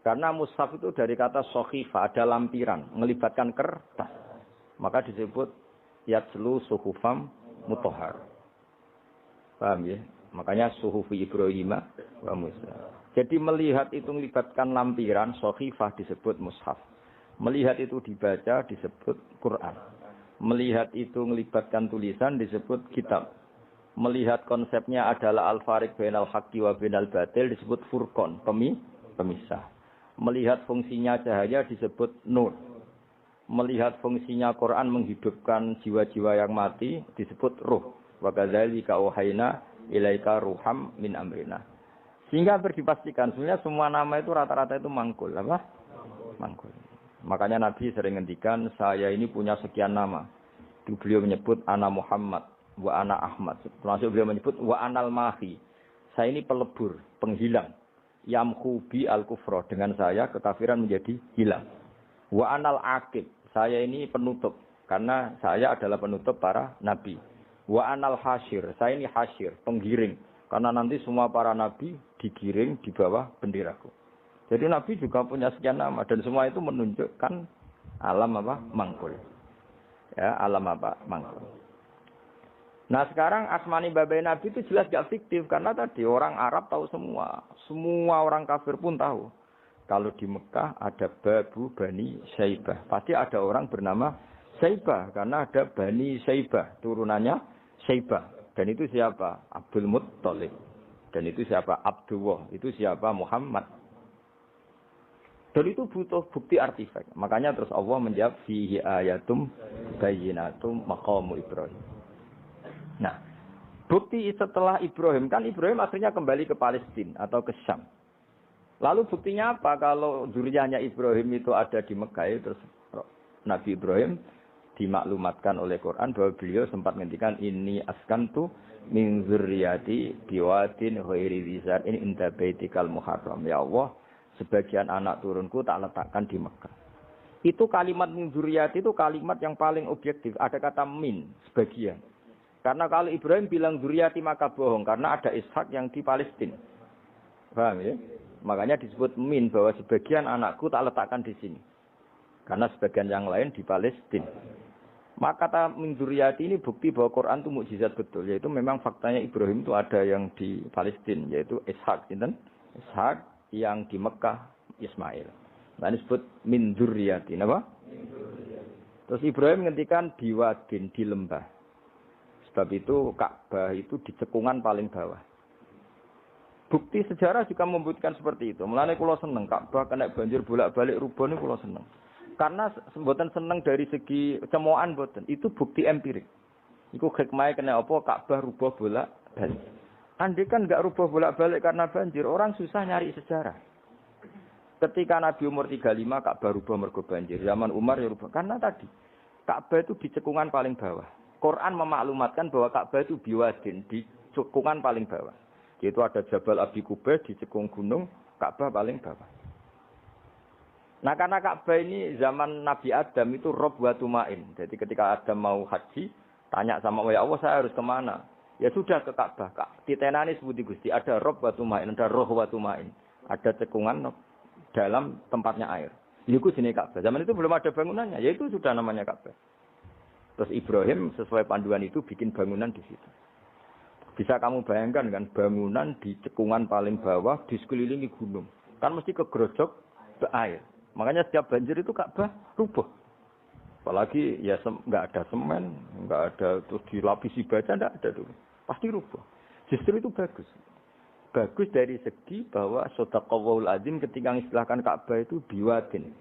Karena mushaf itu dari kata sohifah, ada lampiran, melibatkan kertas. Maka disebut yatslu suhufam mutahhar. Paham ya? Makanya suhufi Ibrahim wa Musa. Jadi melihat itu melibatkan lampiran, sohifah disebut mushaf. Melihat itu dibaca disebut Quran. Melihat itu melibatkan tulisan disebut kitab. Melihat konsepnya adalah al-fariq bainal haqqi wa bainal batil disebut furqan, pemisah. Melihat fungsinya cahaya disebut nur. Melihat fungsinya Quran menghidupkan jiwa-jiwa yang mati disebut ruh. Wa kadzalika auhayna ilaika ruham min amrina. Sehingga berdipastikan sebenarnya semua nama itu rata-rata itu mangkul, apa? Mangkul. Makanya Nabi sering ngendikan saya ini punya sekian nama. Beliau menyebut ana Muhammad wa ana Ahmad. Termasuk beliau menyebut wa anal mahi. Saya ini pelebur, penghilang. Yamhu bi al-kufra, dengan saya kekafiran menjadi hilang. Wa anal aqib, saya ini penutup karena saya adalah penutup para nabi. Wa anal hasyir, saya ini hasyir, penggiring karena nanti semua para nabi digiring di bawah benderaku. Jadi nabi juga punya sekian nama dan semua itu menunjukkan alam apa? Mangkul. Ya, alam apa? Mangkul. Nah sekarang asmani babai nabi itu jelas gak fiktif karena tadi orang Arab tahu semua orang kafir pun tahu. Kalau di Mekah ada Babu Bani Syaibah. Pasti ada orang bernama Syaibah. Karena ada Bani Syaibah. Turunannya Syaibah. Dan itu siapa? Abdul Muttalib. Dan itu siapa? Abdullah. Itu siapa? Muhammad. Dan itu butuh bukti artifak. Makanya terus Allah menjawab. Fihi ayatum bayyinatum maqamu Ibrahim. Nah, bukti setelah Ibrahim. Kan Ibrahim akhirnya kembali ke Palestina atau ke Syam. Lalu buktinya apa kalau zuriyahnya Ibrahim itu ada di Mekah terus Nabi Ibrahim dimaklumatkan oleh Quran bahwa beliau sempat ngendikan ini askantu min zurriyati biwadin ghairi dzar in inda baitikal muharram ya Allah sebagian anak turunku tak letakkan di Mekah. Itu kalimat min zurriyati itu kalimat yang paling objektif, ada kata min sebagian. Karena kalau Ibrahim bilang zurriyati maka bohong karena ada Ishak yang di Palestina. Paham ya? Makanya disebut min bahwa sebagian anakku tak letakkan di sini. Karena sebagian yang lain di Palestina. Maka kata min dzurriyyati ini bukti bahwa Quran itu mukjizat betul. Yaitu memang faktanya Ibrahim itu ada yang di Palestina. Yaitu Ishak. Ishak yang di Mekah Ismail. Nah ini disebut min dzurriyyati. Apa? Terus Ibrahim ngendikan biwadin di lembah. Sebab itu Ka'bah itu di cekungan paling bawah. Bukti sejarah juga membuktikan seperti itu. Mulane kula seneng Ka'bah kena banjir bolak-balik rubone kula seneng. Karena mboten seneng dari segi cemoan mboten. Itu bukti empirik. Iku hikmahe kena apa Ka'bah rubah bolak-balik. Andai kan enggak rubah bolak-balik karena banjir, orang susah nyari sejarah. Ketika Nabi umur 35 Ka'bah rubah mergo banjir. Zaman Umar ya rubah karena tadi Ka'bah itu di cekungan paling bawah. Quran memaklumatkan bahwa Ka'bah itu biwadin di cekungan paling bawah. Yaitu ada Jabal Abi Kubais di cekung gunung, Ka'bah paling bawah. Nah karena Ka'bah ini zaman Nabi Adam itu rob wa tumain. Jadi ketika Adam mau haji, tanya sama ya Allah saya harus kemana? Ya sudah ke Ka'bah. Titenani sebuti Gusti, ada rob wa tumain, ada roh wa tumain. Ada cekungan dalam tempatnya air. Itu sini Ka'bah. Zaman itu belum ada bangunannya, yaitu sudah namanya Ka'bah. Terus Ibrahim sesuai panduan itu bikin bangunan di situ. Bisa kamu bayangkan kan bangunan di cekungan paling bawah di sekelilingi gunung. Kan mesti kegerojok ke air. Makanya setiap banjir itu Ka'bah rubuh. Apalagi ya nggak ada semen, nggak ada terus dilapisi baja, nggak ada dulu. Pasti rubuh. Justru itu bagus. Bagus dari segi bahwa Shadaqallahul Azim ketika mengistilahkan Ka'bah itu biwadin.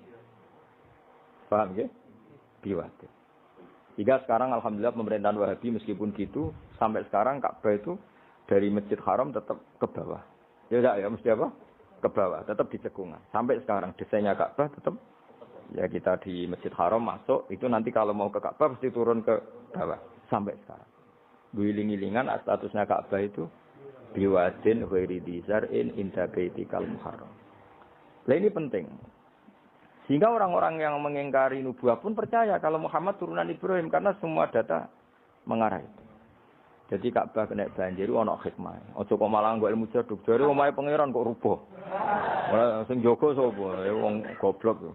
Paham ya? Biwadin. Hingga sekarang alhamdulillah pemerintahan Wahabi meskipun gitu sampai sekarang Ka'bah itu dari Masjid Haram tetap ke bawah. Ya enggak ya mesti apa? Ke bawah, tetap di cekungan. Sampai sekarang desainnya Ka'bah tetap ya kita di Masjid Haram masuk itu nanti kalau mau ke Ka'bah pasti turun ke bawah sampai sekarang. Guling-gilingan statusnya Ka'bah itu biwadin ghairi dzar'in inda baitikal muharram. Lah ini penting. Sehingga orang-orang yang mengingkari nubuah pun percaya kalau Muhammad turunan Ibrahim karena semua data mengarah itu. Jadi Ka'bah kena banjir ana hikmah. Aja kok malah nggo ilmu jaduk. Jare omahe pangeran kok rubuh. Ora sing jaga sapa? Wong goblok.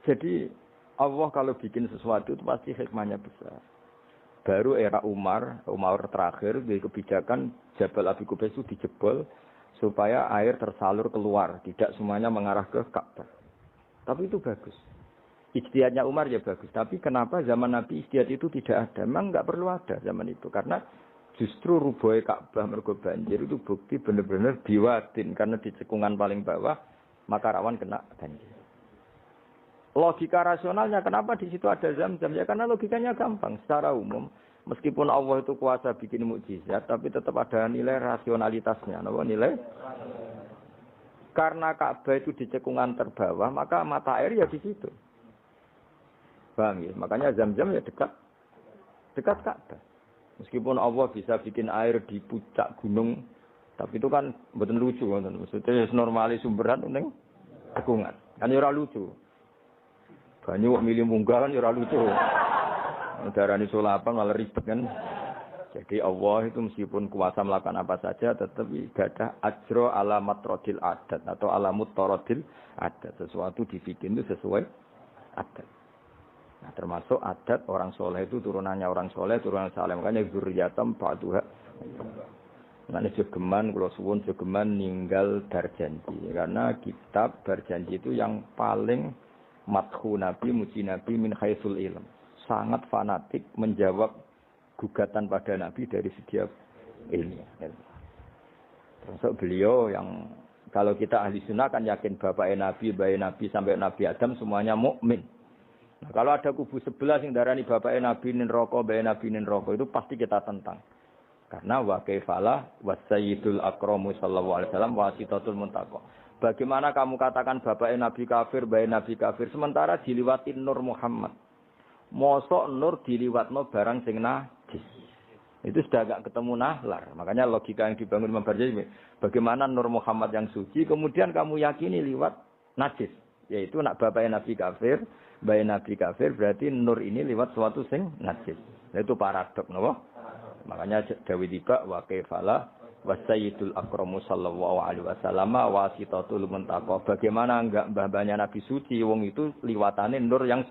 Jadi Allah kalau bikin sesuatu itu pasti hikmahnya besar. Baru era Umar terakhir di kebijakan Jabal Abi Qubais itu dijebol supaya air tersalur keluar, tidak semuanya mengarah ke Ka'bah. Tapi itu bagus. Ijtihadnya Umar ya bagus. Tapi kenapa zaman Nabi ijtihad itu tidak ada? Memang enggak perlu ada zaman itu. Karena justru rubuhnya Ka'bah mergo banjir itu bukti benar-benar biwadin. Karena di cekungan paling bawah, maka rawan kena banjir. Logika rasionalnya kenapa di situ ada Zam-Zam? Ya karena logikanya gampang. Secara umum, meskipun Allah itu kuasa bikin mukjizat, tapi tetap ada nilai rasionalitasnya. Apa nilai? Karena Ka'bah itu di cekungan terbawah, maka mata air ya di situ. Paham ya? Makanya Zam-Zam ya dekat Ka'bah. Meskipun Allah bisa bikin air di puncak gunung, tapi itu kan betul lucu, maksudnya normali sumberan ning cekungan. Kan ora lucu. Banyak milih munggah kan ora lucu. Darani sulapan malah ribet kan. Jadi Allah itu meskipun kuasa melakukan apa saja tetapi gadah ajro ala matrodil adat atau ala mutarodil adat. Sesuatu dibikin itu sesuai adat. Nah, termasuk adat orang soleh itu turunannya orang soleh, turunan saleh. Makanya zuriyatam ba'duha. Nah, ini jogeman, kalau suwun jogeman ninggal berjanji. Karena kitab berjanji itu yang paling madhu Nabi, muji Nabi min haitsul ilm. Sangat fanatik menjawab gugatan pada Nabi dari segi ilmu. Termasuk beliau yang kalau kita ahli sunnah kan yakin bapaknya Nabi, bayi Nabi sampai Nabi Adam semuanya mukmin. Nah, kalau ada kubu sebelah yang darani bapaknya Nabi nin roko, bayi Nabi nin roko itu pasti kita tentang. Karena wa kaifalah wasayyidul akramu sallallahu alaihi wasallam wasitatul muntaqo. Bagaimana kamu katakan bapaknya Nabi kafir, bayi Nabi kafir sementara diliwatin Nur Muhammad. Mosok Nur diliwatno barang sing najis. Itu sudah agak ketemu nahlar. Makanya logika yang dibangun Imam Barzanji, bagaimana Nur Muhammad yang suci kemudian kamu yakini liwat najis, yaitu nak bapaknya Nabi kafir, bayi Nabi kafir berarti Nur ini liwat suatu sing najis. Itu paradok napa? Makanya Dawi tiba wa kaifala wasayyidul akramu sallallahu alaihi wasallam wasitatul muntaqo. Bagaimana enggak mbah-mbahnya Nabi suci wong itu liwatane nur yang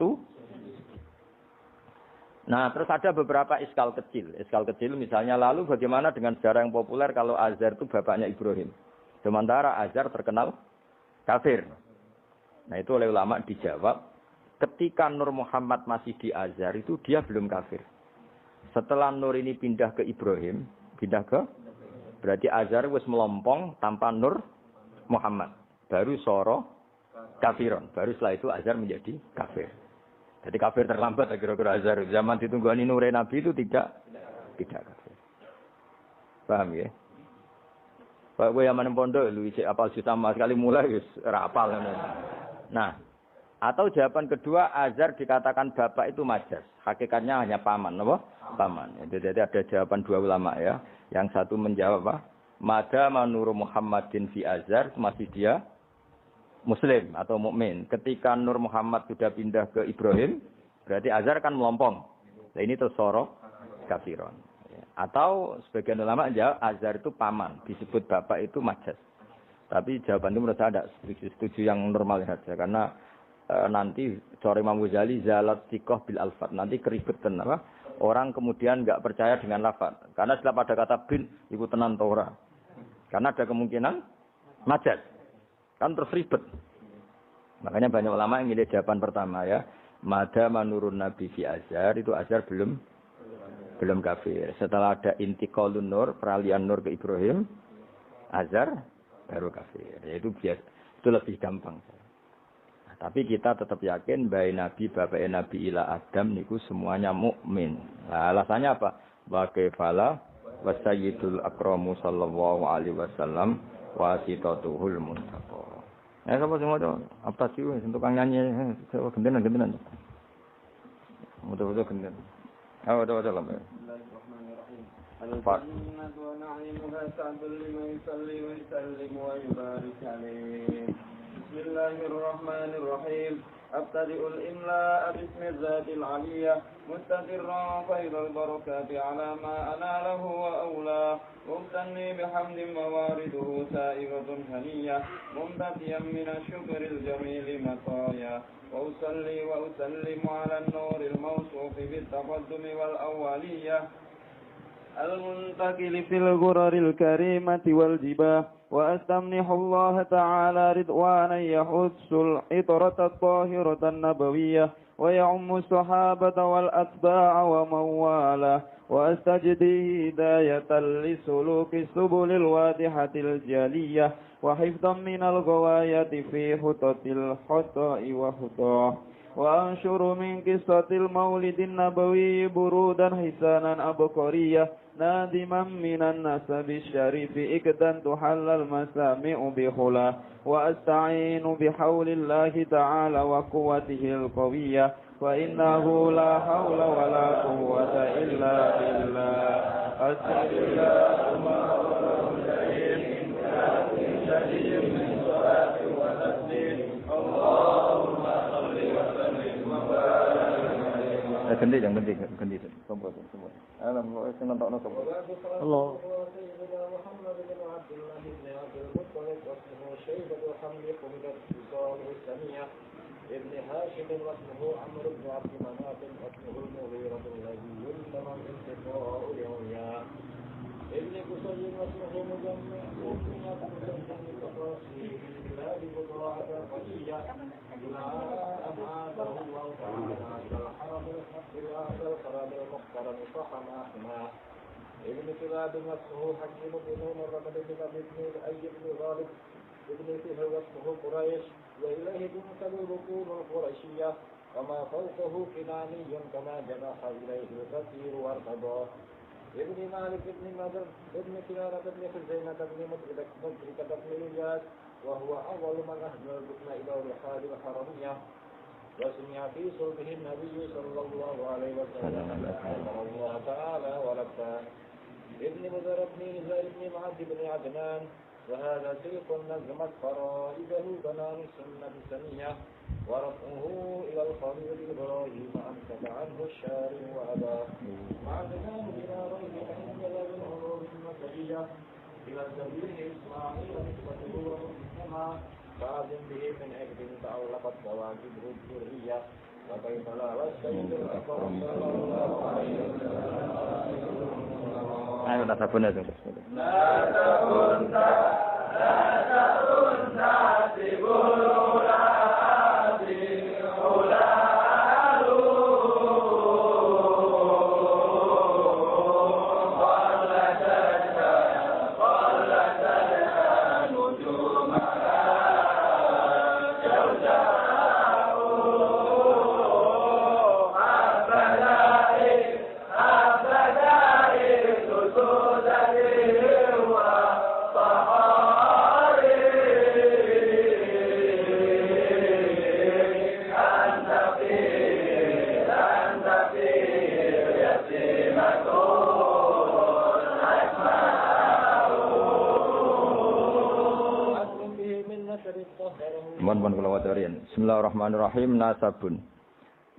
Nah, terus ada beberapa iskal kecil. Iskal kecil misalnya lalu bagaimana dengan sejarah yang populer kalau Azar itu bapaknya Ibrahim. Sementara Azar terkenal kafir. Nah, itu oleh ulama dijawab ketika Nur Muhammad masih di Azar itu dia belum kafir. Setelah Nur ini pindah ke Ibrahim, berarti Azhar wis melompong tanpa Nur Muhammad. Baru soro kafiron. Baru setelah itu Azhar menjadi kafir. Jadi kafir terlambat kira-kira Azhar. Zaman ditunggani Nur Nabi itu tidak kafir. Paham ya? Pak gue yang pondok lu isi apal sama sekali mulai wis ora apal. Nah, atau jawaban kedua Azhar dikatakan bapak itu majas. Hakikatnya hanya paman, apa? Paman. Jadi ada jawaban dua ulama ya. Yang satu menjawab apa? Mada manuru Muhammadin fi Azhar masih dia Muslim atau mukmin. Ketika Nur Muhammad sudah pindah ke Ibrahim, berarti Azhar kan melompong. Nah, ini tersorok kafiron. Atau sebagian ulama jawab Azhar itu paman, disebut bapak itu majas. Tapi jawaban itu menurut saya tidak setuju yang normal saja karena nanti sore Imam Ghazali zalat sikoh bil alfat nanti keribetan apa? Orang kemudian enggak percaya dengan lafaz. Karena setelah pada kata bin iku tenan tora. Karena ada kemungkinan majas. Kan terus ribet. Makanya banyak ulama yang milih jawaban pertama ya. Mada menurun Nabi fi Azhar, itu Azhar belum kafir. Setelah ada intiqalun nur, peralihan nur ke Ibrahim, Azhar baru kafir. Itu biasa, itu lebih gampang. Nah, tapi kita tetap yakin bayi Nabi, bapak Nabi ila Adam niku semuanya mukmin. Nah, alasannya apa? Wa kafala wasayyidul akramu sallallahu alaihi wasallam wasitatuhul muntaqa. Sapa sing maca? Apa sih wis tukang nyanyi gendenan. Mudah-mudahan genden. Ayo ada lah. Bismillahirrahmanirrahim. Al-jannatu wa na'imuha sa'dul liman yusalli wa yusallim wa yubarik alaihi. Bismillahirrahmanirrahim. أبتدئ الإملاء باسم الذات العلية مستقرا خير البركات على ما أناله وأولاه ممتني بحمد موارده سائغة هنية ممتديا من الشكر الجميل مطايا وأصلي وأسلم على النور الموصوف بالتقدم والأولية المنتقل في الغرر الكريمة والجباه وأستمنح الله تعالى رضوانا يحث العطرة الطاهرة النبوية ويعم الصحابة والأتباع ومن والاه وأستجدي هداية لسلوك السبل الواضحة الجلية وحفظا من الغواية في خطط الخطأ وخطاه وأنشر من قصة المولد النبوي برودا حسانا أبقرية نادما من النسب الشريف إكدا تحل المسامع بخلا وأستعين بحول الله تعالى وقوته القوية فإنه لا حول ولا قوة إلا بالله أسأل الله من صلاة وتسليم اللهم صل وسلم وبارك ganti jangan ganti semua. Alam kok sing nentokno sapa? Allah. ابن هاشم واسمه عمرو بن عبد مناف واسمه المغيرة الذي يلزم الانتقاء يوميا ابن قصي واسمه مجمع وابن قصي التقاصي لا ببضاعة قصية إلى أن عاده الله تعالى إلى الحرم الحق وهذا الخراب المحترم فحما حماه ابن كلاب واسمه حكيم بن عمر بن ابن أي بن غالب ابن فهر واسمه قريش وإليه تنسب الركون القرشية وما فوقه كناني كما جنح إليه الكثير وارتضاه ابن مالك ابن مدر ابن كنانة ابن خزيمة ابن مدركة ابن إلياس وهو أول من أهدى الركن إلى الرحال الحرمية وسمع في صلبه النبي صلى الله عليه وسلم رحمه الله تعالى ولبى ابن مدر ابن نزار ابن معد بن عدنان وهذا شيخ نظمت فرائده بنان السنة السنية ورفعه إلى الخليل إبراهيم أمسك عنه الشارع وأباه مع زمان إلى ريب عند العلوم المسجية إلى سبيل إسماعيل نسبته ومسلما فأذن به من أجل تعلقت بواجبه الذرية وكيف لا والسيد الأكبر صلى الله عليه وسلم ayo tak sabun aja. La sabunta sibulula Bismillahirrahmanirrahim. Nasabun.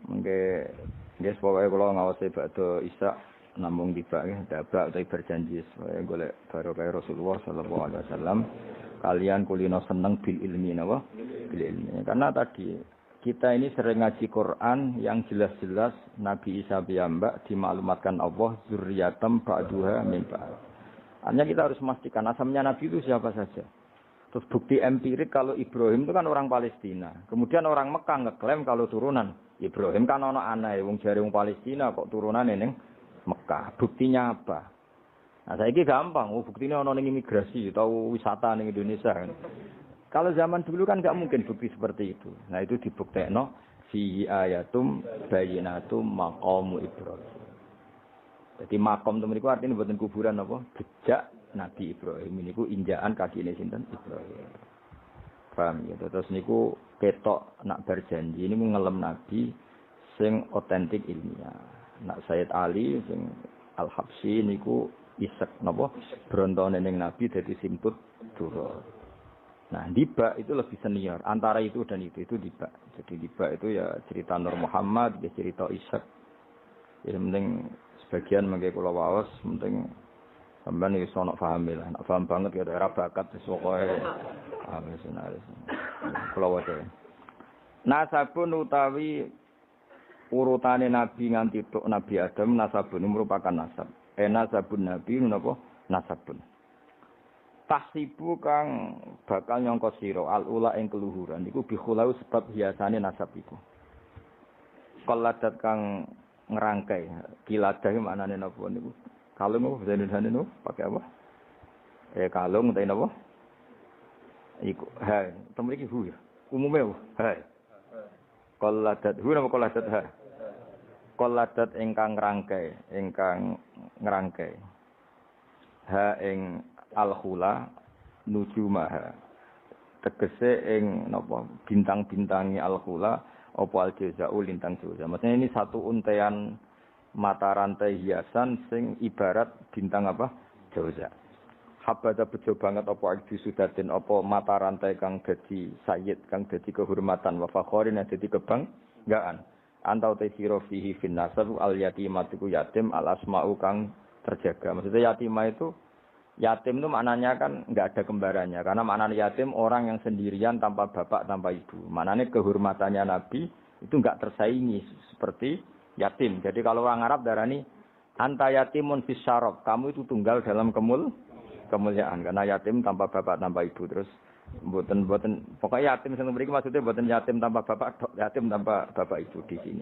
Mengke nggih pokoke kula ngawasi badhe Isya namung tiba nggih dabak utawi berjanji supaya golek barokah Rasulullah sallallahu alaihi wasallam kalian kulino seneng bil ilmi napa bil ilmi. Karena tadi kita ini sering ngaji Quran yang jelas-jelas Nabi Isa piyambak dimaklumatkan Allah zurriyatam ba'duha min ba'd. Hanya kita harus memastikan asamnya Nabi itu siapa saja. Terus bukti empirik kalau Ibrahim itu kan orang Palestina. Kemudian orang Mekah ngeklaim kalau turunan Ibrahim kan ana anake wong jare wong Palestina kok turunane ning Mekah. Buktinya apa? Nah, saiki gampang, buktinya ana ning imigrasi atau wisata ning Indonesia kan. Kalau zaman dulu kan enggak mungkin bukti seperti itu. Nah, itu dibuktekno fi ayatum bayyinatum maqamu Ibrahim. Jadi makom itu mriku artine mboten kuburan apa? Jejak Nabi Ibrahim niku injakan kakine sinten Ibrahim. Paham ya? Terus niku ketok nak berjanji ini ngelem Nabi sing otentik ilmiah. Nak Sayyid Ali sing Al-Habsyi niku isek napa brontone ning Nabi dadi simput dura. Nah, Diba itu lebih senior antara itu dan itu Diba. Jadi Diba itu ya cerita Nur Muhammad, ya cerita Ishak. Ya penting sebagian mengke kula waos penting sampean iki iso nak paham lah. Nak paham banget ya daerah bakat wis pokoke wis kula wae. Nasabun utawi urutane nabi nganti tok Nabi Adam nasabun merupakan nasab. Nasabun nabi napa nasabun. Tahsibu kang bakal nyangka sira al-ula ing keluhuran iku bikhulau sebab hiasane nasab iku. Qaladat kang ngerangkai kiladah maknane napa niku kalung apa bahasa Indonesia niku pakai apa kalung utawa napa iku ha temu iki hu ya umume ha qaladat hu napa qaladat ha qaladat ingkang ngerangkai ha ing al-khula nujumaha tegese ing napa bintang-bintangi al-khula apa al-jaza'u lintang jaza. Maksudnya ini satu untean mata rantai hiasan sing ibarat bintang apa? Jaza. Habada bejo banget apa sudatin apa mata rantai kang dadi sayyid, kang dadi kehormatan wa fakhorin dadi kebanggaan. Antau tesiro fihi fin nasab al-yatimatu yatim al-asma'u kang terjaga. Maksudnya yatimah itu yatim itu maknanya kan enggak ada kembarannya. Karena maknanya yatim orang yang sendirian tanpa bapak, tanpa ibu. Maknanya kehormatannya Nabi itu enggak tersaingi seperti yatim. Jadi kalau orang Arab darani anta yatimun fis syarab. Kamu itu tunggal dalam kemuliaan. Karena yatim tanpa bapak, tanpa ibu. Terus mboten pokoknya yatim sing mriki maksudnya mboten yatim tanpa bapak, yatim tanpa bapak ibu di sini.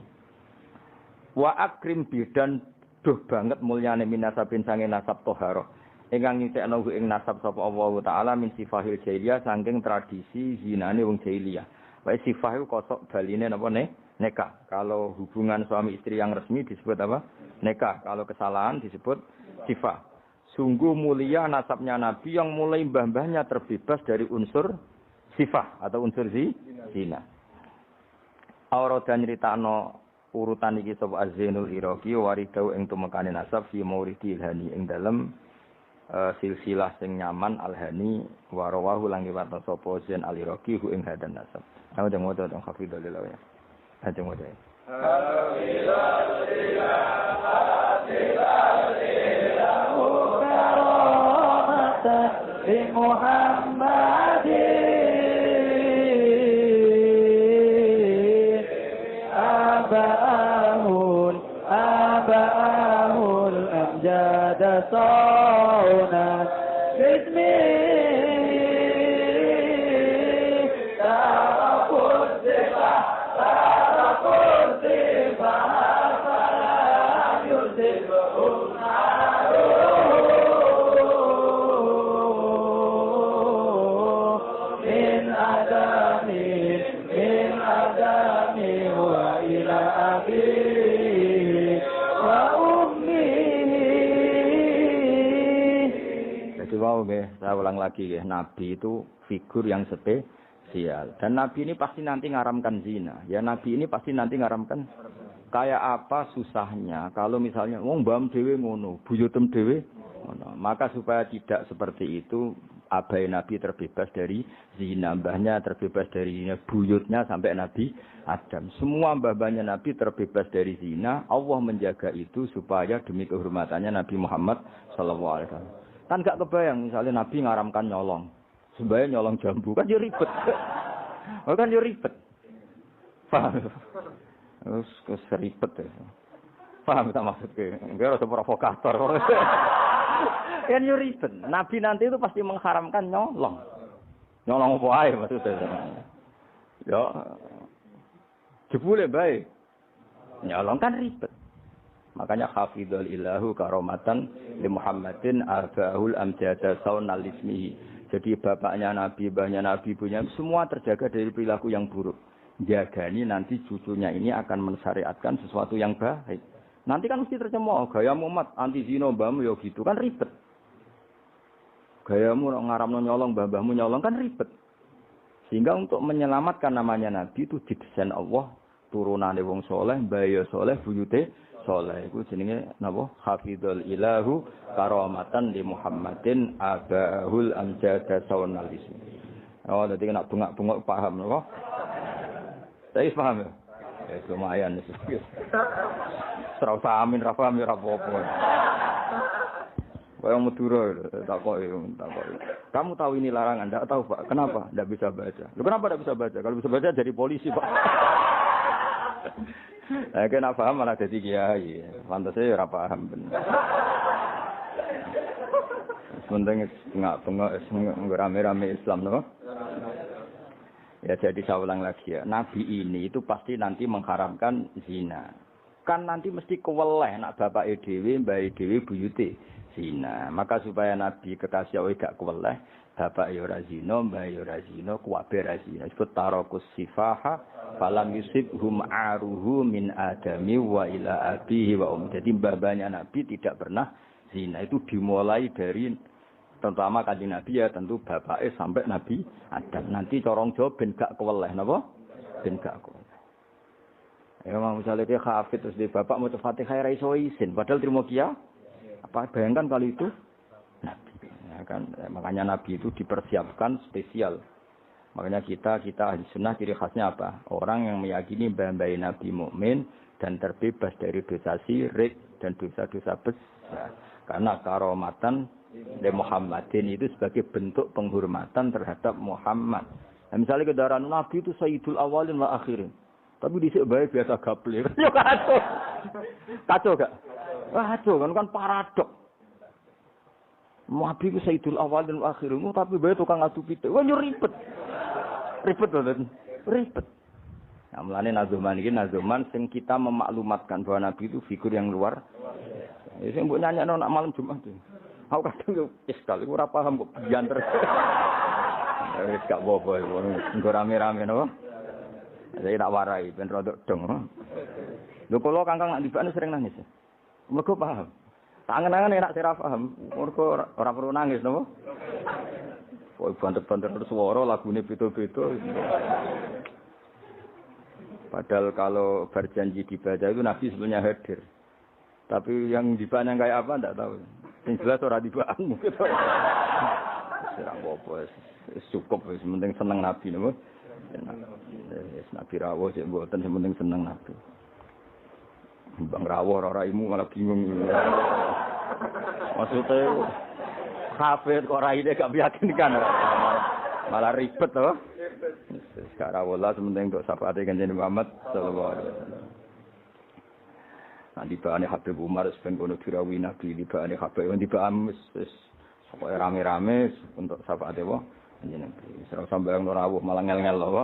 Wa akrim bidan duh banget mulyane minasabin sange nasab toharoh. Ingkang nyutekno ing nasab sapa Allah taala min sifahil jahiliyah saking tradisi zinane wong jahiliyah. Wae sifah iku kosok baline napa nikah. Kalau hubungan suami istri yang resmi disebut apa? Nikah. Kalau kesalahan disebut sifah. Sungguh mulia nasabnya Nabi yang mulai mbah-mbahnya terbebas dari unsur sifah atau unsur zina. Aurada nyritakno urutan iki sapa Az-Zainul Iraqi waridau ing tumekane nasab fi mauridil hani ing dalem silsilah sing nyaman al-hani wa rawahu lan riwayat sapa Zain al-Iraqi hu ing hadan nasab. Aku demo to hafidhul ya. Aja modhe. Bi Muhammadin aba'ahul amjad صونا باسمي تعرف الصفة فلا يصبهم من عدم وإلى أبيه Wow, saya ulang lagi ya, Nabi itu figur yang spesial. Dan Nabi ini pasti nanti ngaramkan zina. Ya Nabi ini pasti nanti ngaramkan. Kayak apa susahnya kalau misalnya wong mbam dhewe ngono, buyutem dhewe ngono. Maka supaya tidak seperti itu, abai Nabi terbebas dari zina, mbahnya terbebas dari zina, buyutnya sampai Nabi Adam. Semua mbah-mbahnya Nabi terbebas dari zina. Allah menjaga itu supaya demi kehormatannya Nabi Muhammad sallallahu alaihi wasallam. Kan gak kebayang misalnya Nabi ngaramkan nyolong. Sembahyang nyolong jambu kan yo ribet. Kan yo ribet. Paham? Terus ribet ya. Paham tak maksudnya? Enggak ada provokator. Kan yo ribet. Nabi nanti itu pasti mengharamkan nyolong. Nyolong apa ae maksudnya. Ya jebule bae. Nyolong kan ribet. Makanya hafizul ilahu karomatan li Muhammadin abahul amjada saunal ismihi. Jadi bapaknya Nabi, mbahnya Nabi, ibunya semua terjaga dari perilaku yang buruk. Jagani nanti cucunya ini akan mensyariatkan sesuatu yang baik. Nanti kan mesti tercemooh, gaya Muhammad anti zina mbahmu ya gitu kan ribet. Gayamu ngaramno nyolong, mbah-mbahmu nyolong kan ribet. Sehingga untuk menyelamatkan namanya Nabi itu didesain Allah turunane wong soleh, mbaya soleh, buyute soleh. Iku jenenge napa? Hafizul ilahu karamatan li Muhammadin abahul amjada saunal ismi. Oh, dadi nek bengak-bengok paham napa? Saya paham ya? Ya lumayan wis. Serau amin ra paham ya ora apa-apa. Kayak Madura takoki. Kamu tahu ini larangan? Enggak tahu, Pak. Kenapa? Enggak bisa baca. Loh, kenapa enggak bisa baca? Kalau bisa baca jadi polisi, Pak. Nah, kena paham malah jadi kiai. Pantasnya ora paham bener. Sementing enggak rame-rame Islam, no? Ya jadi saya ulang lagi ya. Nabi ini itu pasti nanti mengharamkan zina. Kan nanti mesti keweleh nak bapak dhewe, mbak dhewe buyute zina. Maka supaya Nabi kekasih Allah gak keweleh, bapak ya ora zina, mbak ya ora zina, kuwabe ora zina. Disebut tarakus sifaha falam yusibhum aruhu min adami wa ila abihi wa Jadi babanya Nabi tidak pernah zina. Itu dimulai dari terutama kanjeng Nabi ya tentu bapaknya sampai Nabi Adam. Nanti corong jawab ben gak keweleh napa? Ben gak keweleh. Ya mau misalnya dia hafid terus dia bapak mau Fatihah ra iso isin padahal terima kia. Apa bayangkan kali itu Nabi. Ya kan makanya Nabi itu dipersiapkan spesial. Makanya kita ahli sunnah ciri khasnya apa? Orang yang meyakini bahwa Nabi mukmin dan terbebas dari dosa syirik dan dosa-dosa besar. Karena karomatan de Muhammadin itu sebagai bentuk penghormatan terhadap Muhammad. Nah, misalnya kendaraan Nabi itu Sayyidul Awalin wa Akhirin. Tapi dhisik bae biasa gaple. Yo kacau. Kacau gak? Kacau kan paradok. Nabi itu Sayyidul Awalin wa Akhirin, tapi bae tukang adu pitik. Wah yo ribet. Ribet lho. Ribet. Nah, mulane nazuman iki nazuman sing kita memaklumatkan bahwa Nabi itu figur yang luar. Ya sing mbok nyanyakno nak malam Jumat itu. Aku kadang yo iskal, iku ora paham kok bianter. Wis gak apa-apa iku, nggo rame-rame napa? Saya tak warai ben rodok dong. Lho kula Kangkang nak dibakne sering nangis. Mergo paham. Tak angen-angen enak sira paham, mergo ora perlu nangis napa? Kok banter-banter terus swara lagune beda-beda. Padahal kalau berjanji dibaca itu Nabi sebenarnya hadir. Tapi yang dibaknya kayak apa enggak tahu. Yang jelas ora dibakmu gitu. Ora apa-apa, cukup wis penting seneng Nabi napa. Wis Nabi rawuh sik mboten penting seneng Nabi. Bang rawuh ora imu malah bingung. Maksudnya kafir kok raine gak meyakinkan. Malah ribet to. Sekarang Allah penting untuk syafaat Kanjeng Muhammad sallallahu alaihi wasallam. Nanti bahane Habib Umar ben kono dirawi Nabi, bahane Habib wis pokoke rame-rame untuk syafaat wa jeneng Nabi. Serang sampeyan rawuh malah ngel-ngel lho.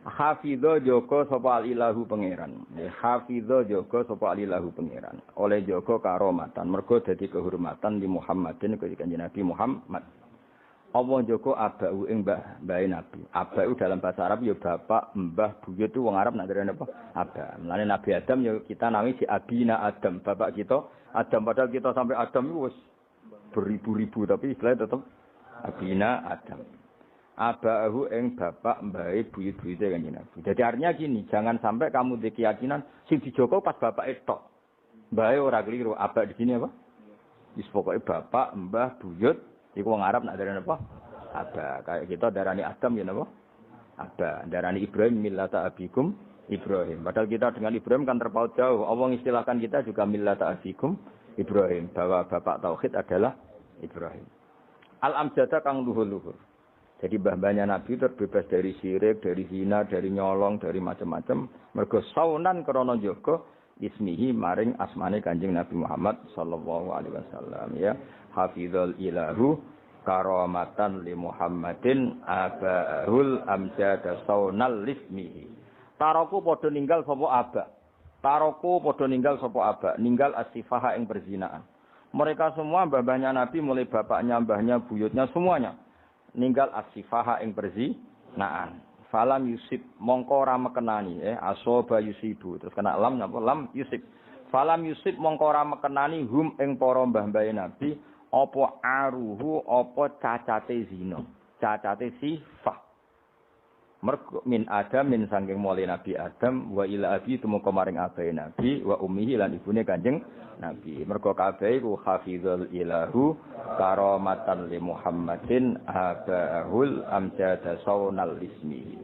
Hafidho joko sapa alilahu pangeran. Hafidho joko sapa alilahu pangeran. Oleh joko karomatan mergo dadi kehormatan di Muhammadin ketika Nabi Muhammad. Allah joko abau ing mbah Nabi. Abau dalam bahasa Arab ya bapak, mbah, buyut itu wong Arab nak darane apa? Aba. Mulane Nabi Adam ya kita nami si Abina Adam, bapak kita Adam padahal kita sampai Adam itu wis beribu-ribu tapi istilahnya tetap Abina Adam. Abau ing bapak, mbah, buyut-buyute Kanjeng Nabi. Jadi artinya gini, jangan sampai kamu di keyakinan sing dijoko pas bapak tok. Mbah ora keliru, aba di sini apa? Wis pokoke bapak, mbah, buyut iku wong Arab nak darane apa? Aba. Kayak kita darani Adam ya napa? Aba. Darani Ibrahim millata abikum Ibrahim. Padahal kita dengan Ibrahim kan terpaut jauh. Allah istilahkan kita juga millata abikum Ibrahim. Bahwa bapak tauhid adalah Ibrahim. Al-amjada kang luhur-luhur. Jadi mbah-mbahnya Nabi terbebas dari syirik, dari zina, dari nyolong, dari macam-macam. Mergo saunan krana jaga ismihi maring asmane Kanjeng Nabi Muhammad sallallahu alaihi wasallam ya. Hafizul ilahu karamatan li Muhammadin abahul amjada saunal lismihi. Taroku padha ninggal sapa aba. Taroku padha ninggal sapa aba, ninggal asifaha ing perzinaan. Mereka semua mbah-mbahnya Nabi mulai bapaknya, mbahnya, buyutnya semuanya ninggal asifaha ing perzinaan. Falam yusib mongko ora mekenani asoba yusibu terus kena lam napa lam yusib. Falam yusib mongko ora mekenani hum ing para mbah-mbahe Nabi apa aruhu apa cacate zina, cacate sifah. Mergo min Adam min sangking mulai Nabi Adam wa ila abi tumeka maring abahe Nabi wa ummihi lan ibune Kanjeng Nabi. Mergo kabeh iku hafizul ilahu karamatan li Muhammadin abahul amjada saunal ismi.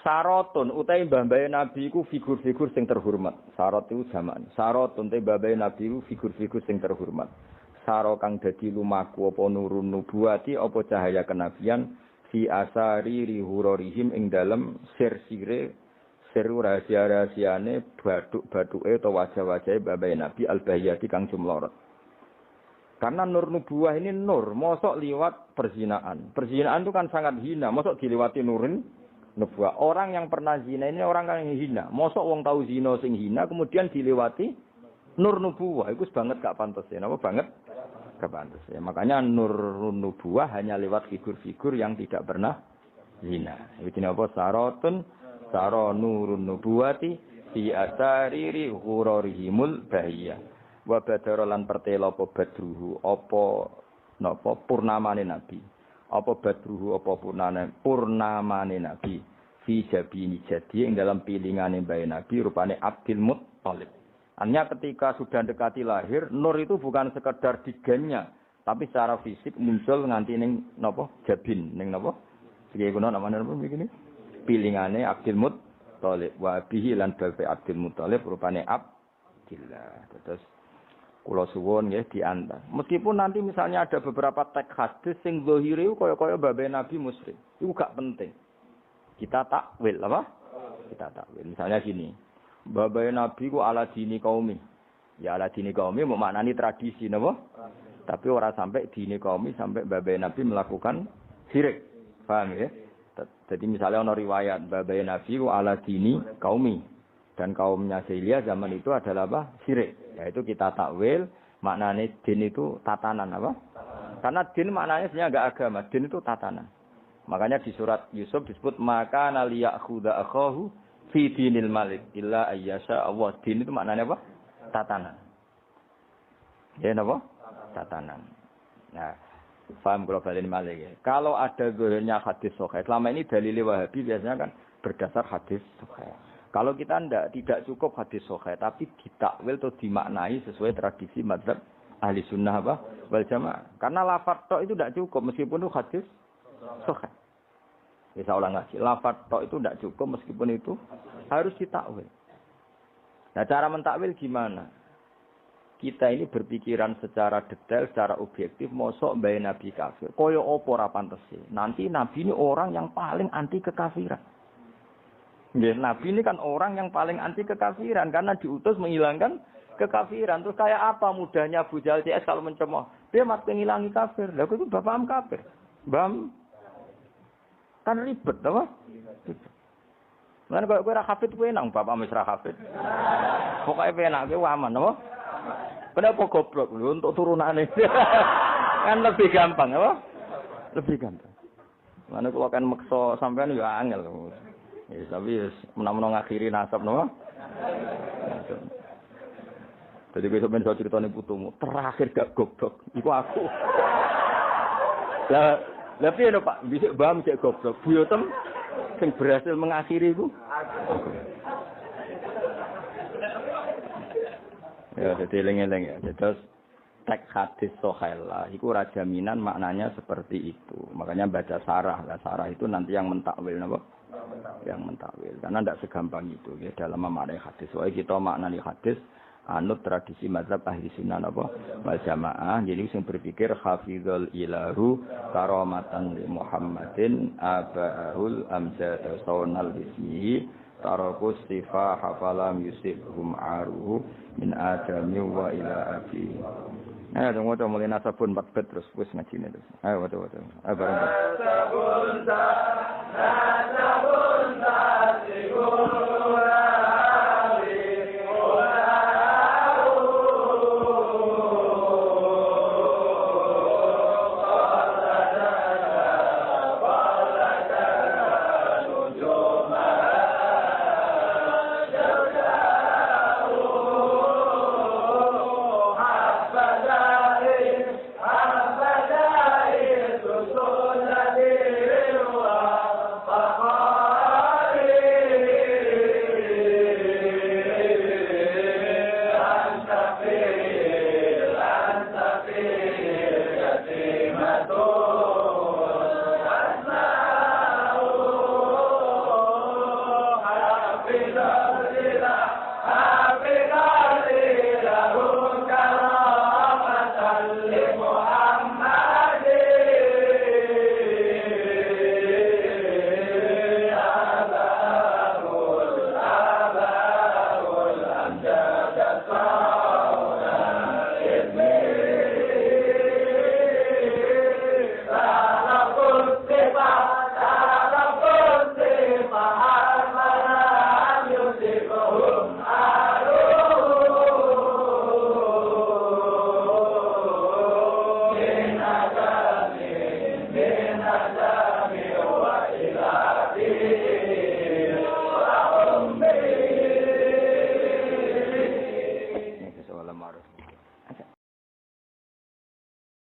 Sarotun utahe mbah-mbahe Nabi iku figur-figur sing terhormat. Sarot itu jamak. Sarotun utahe mbah-mbahe Nabi iku figur-figur sing terhormat. Saro kang dadi lumaku apa nurun nubuwati apa cahaya kenabian fi asari rihurorihim ing dalem sir-sire seru rahasia-rahasiane baduk-baduke atau wajah-wajahe babai Nabi al-Bayyati kang jumlorot. Karena nur nubuwah ini nur, mosok liwat perzinaan. Perzinaan itu kan sangat hina, mosok diliwati nurin nubuwah. Orang yang pernah zina ini orang yang hina. Mosok wong tahu zina sing hina kemudian dilewati nur nubuwah. Iku banget gak pantes ya, napa banget? Pantas ya. Makanya nur nubuwah hanya lewat figur-figur yang tidak pernah zina. Iki napa sarotun saro nurun nubuwati fi asariri ghurarihimul bahiyah. Wa badara lan pertela apa badruhu apa napa purnamane nabi. Apa badruhu apa purnamane nabi fi jabini jadi ing dalam pilingane bae nabi rupane Abdul Muttalib. Hanya ketika sudah dekati lahir, nur itu bukan sekedar diganya, tapi secara fisik muncul nganti ning napa? Jabin, ning napa? Iki kuno namane napa begini? Pilingane Abdul Muttalib wa bihi lan bapak Abdul Muttalib rupane Abdillah. Terus kula suwun nggih diantar. Meskipun nanti misalnya ada beberapa teks hadis sing zahire kaya-kaya babe Nabi musyrik. Itu gak penting. Kita takwil apa? Kita takwil. Misalnya gini. Babai Nabi ku ala dini kaumi. Ya ala dini kaumi mau maknani tradisi napa? Tapi ora sampai dini kaumi sampai babai Nabi melakukan syirik. Paham ya? Jadi misalnya ana riwayat babai Nabi ku ala dini kaumi dan kaumnya Sailia zaman itu adalah apa? Syirik. Yaitu kita takwil maknane din itu tatanan apa? Karena din maknanya sebenarnya enggak agama, din itu tatanan. Makanya di surat Yusuf disebut maka naliyakhudha akhahu fi dinil malik illa ayyasha Allah. Din itu maknanya apa? Tatanan. Ya napa? Tatanan. Nah, paham kalau balik malik ya. Kalau ada zahirnya hadis sahih, selama ini dalil Wahabi biasanya kan berdasar hadis sahih. Kalau kita tidak cukup hadis sahih, tapi ditakwil atau dimaknai sesuai tradisi mazhab ahli sunnah apa? Wal jamaah. Karena lafaz tok itu tidak cukup meskipun itu hadis sahih. Bisa ulang lagi. Lafaz tok itu tidak cukup meskipun itu harus ditakwil. Nah, cara mentakwil gimana? Kita ini berpikiran secara detail, secara objektif, mosok mbae Nabi kafir. Kaya apa ora pantese? Nanti Nabi ini orang yang paling anti kekafiran. Nggih, Nabi ini kan orang yang paling anti kekafiran karena diutus menghilangkan kekafiran. Terus kayak apa mudahnya Abu Jahal CS kalau mencemooh? Dia mat menghilangi kafir. Lah itu bapakam kafir. Bam kan ribet apa? Lan kok kowe ra hafid kowe nang bapak wis ra hafid. Pokoke penak kowe aman apa? Kenapa goblok lho untuk turunane? Kan lebih gampang apa? Lebih gampang. Mana kula kan meksa sampean ya angel. Ya tapi wis menawa ngakhiri nasab napa? Jadi besok ben ceritane putumu, terakhir gak goblok. Iku aku. Lah piye lho Pak, bisa paham cek goblok. Buyotem sing berhasil mengakhiri iku. Ya dadi eling-eling ya. Terus teks hadis sahih lah iku ora jaminan maknanya seperti itu. Makanya baca sarah. Lah sarah itu nanti yang mentakwil napa? Yang mentakwil. Karena ndak segampang itu ya dalam memaknai hadis. Soale kita maknani hadis anut tradisi mazhab ahli sunnah apa wal jamaah. Jadi sing berpikir hafizul ilahu karamatan li Muhammadin abahul amjad saunal ismi tarakus sifa hafalam yusibhum aruhu min adami wa ila abi Ayo dong maca mulai nasabun 4 bet terus wis ngajine terus. Ayo maca. Ayo bareng. Nasabun ta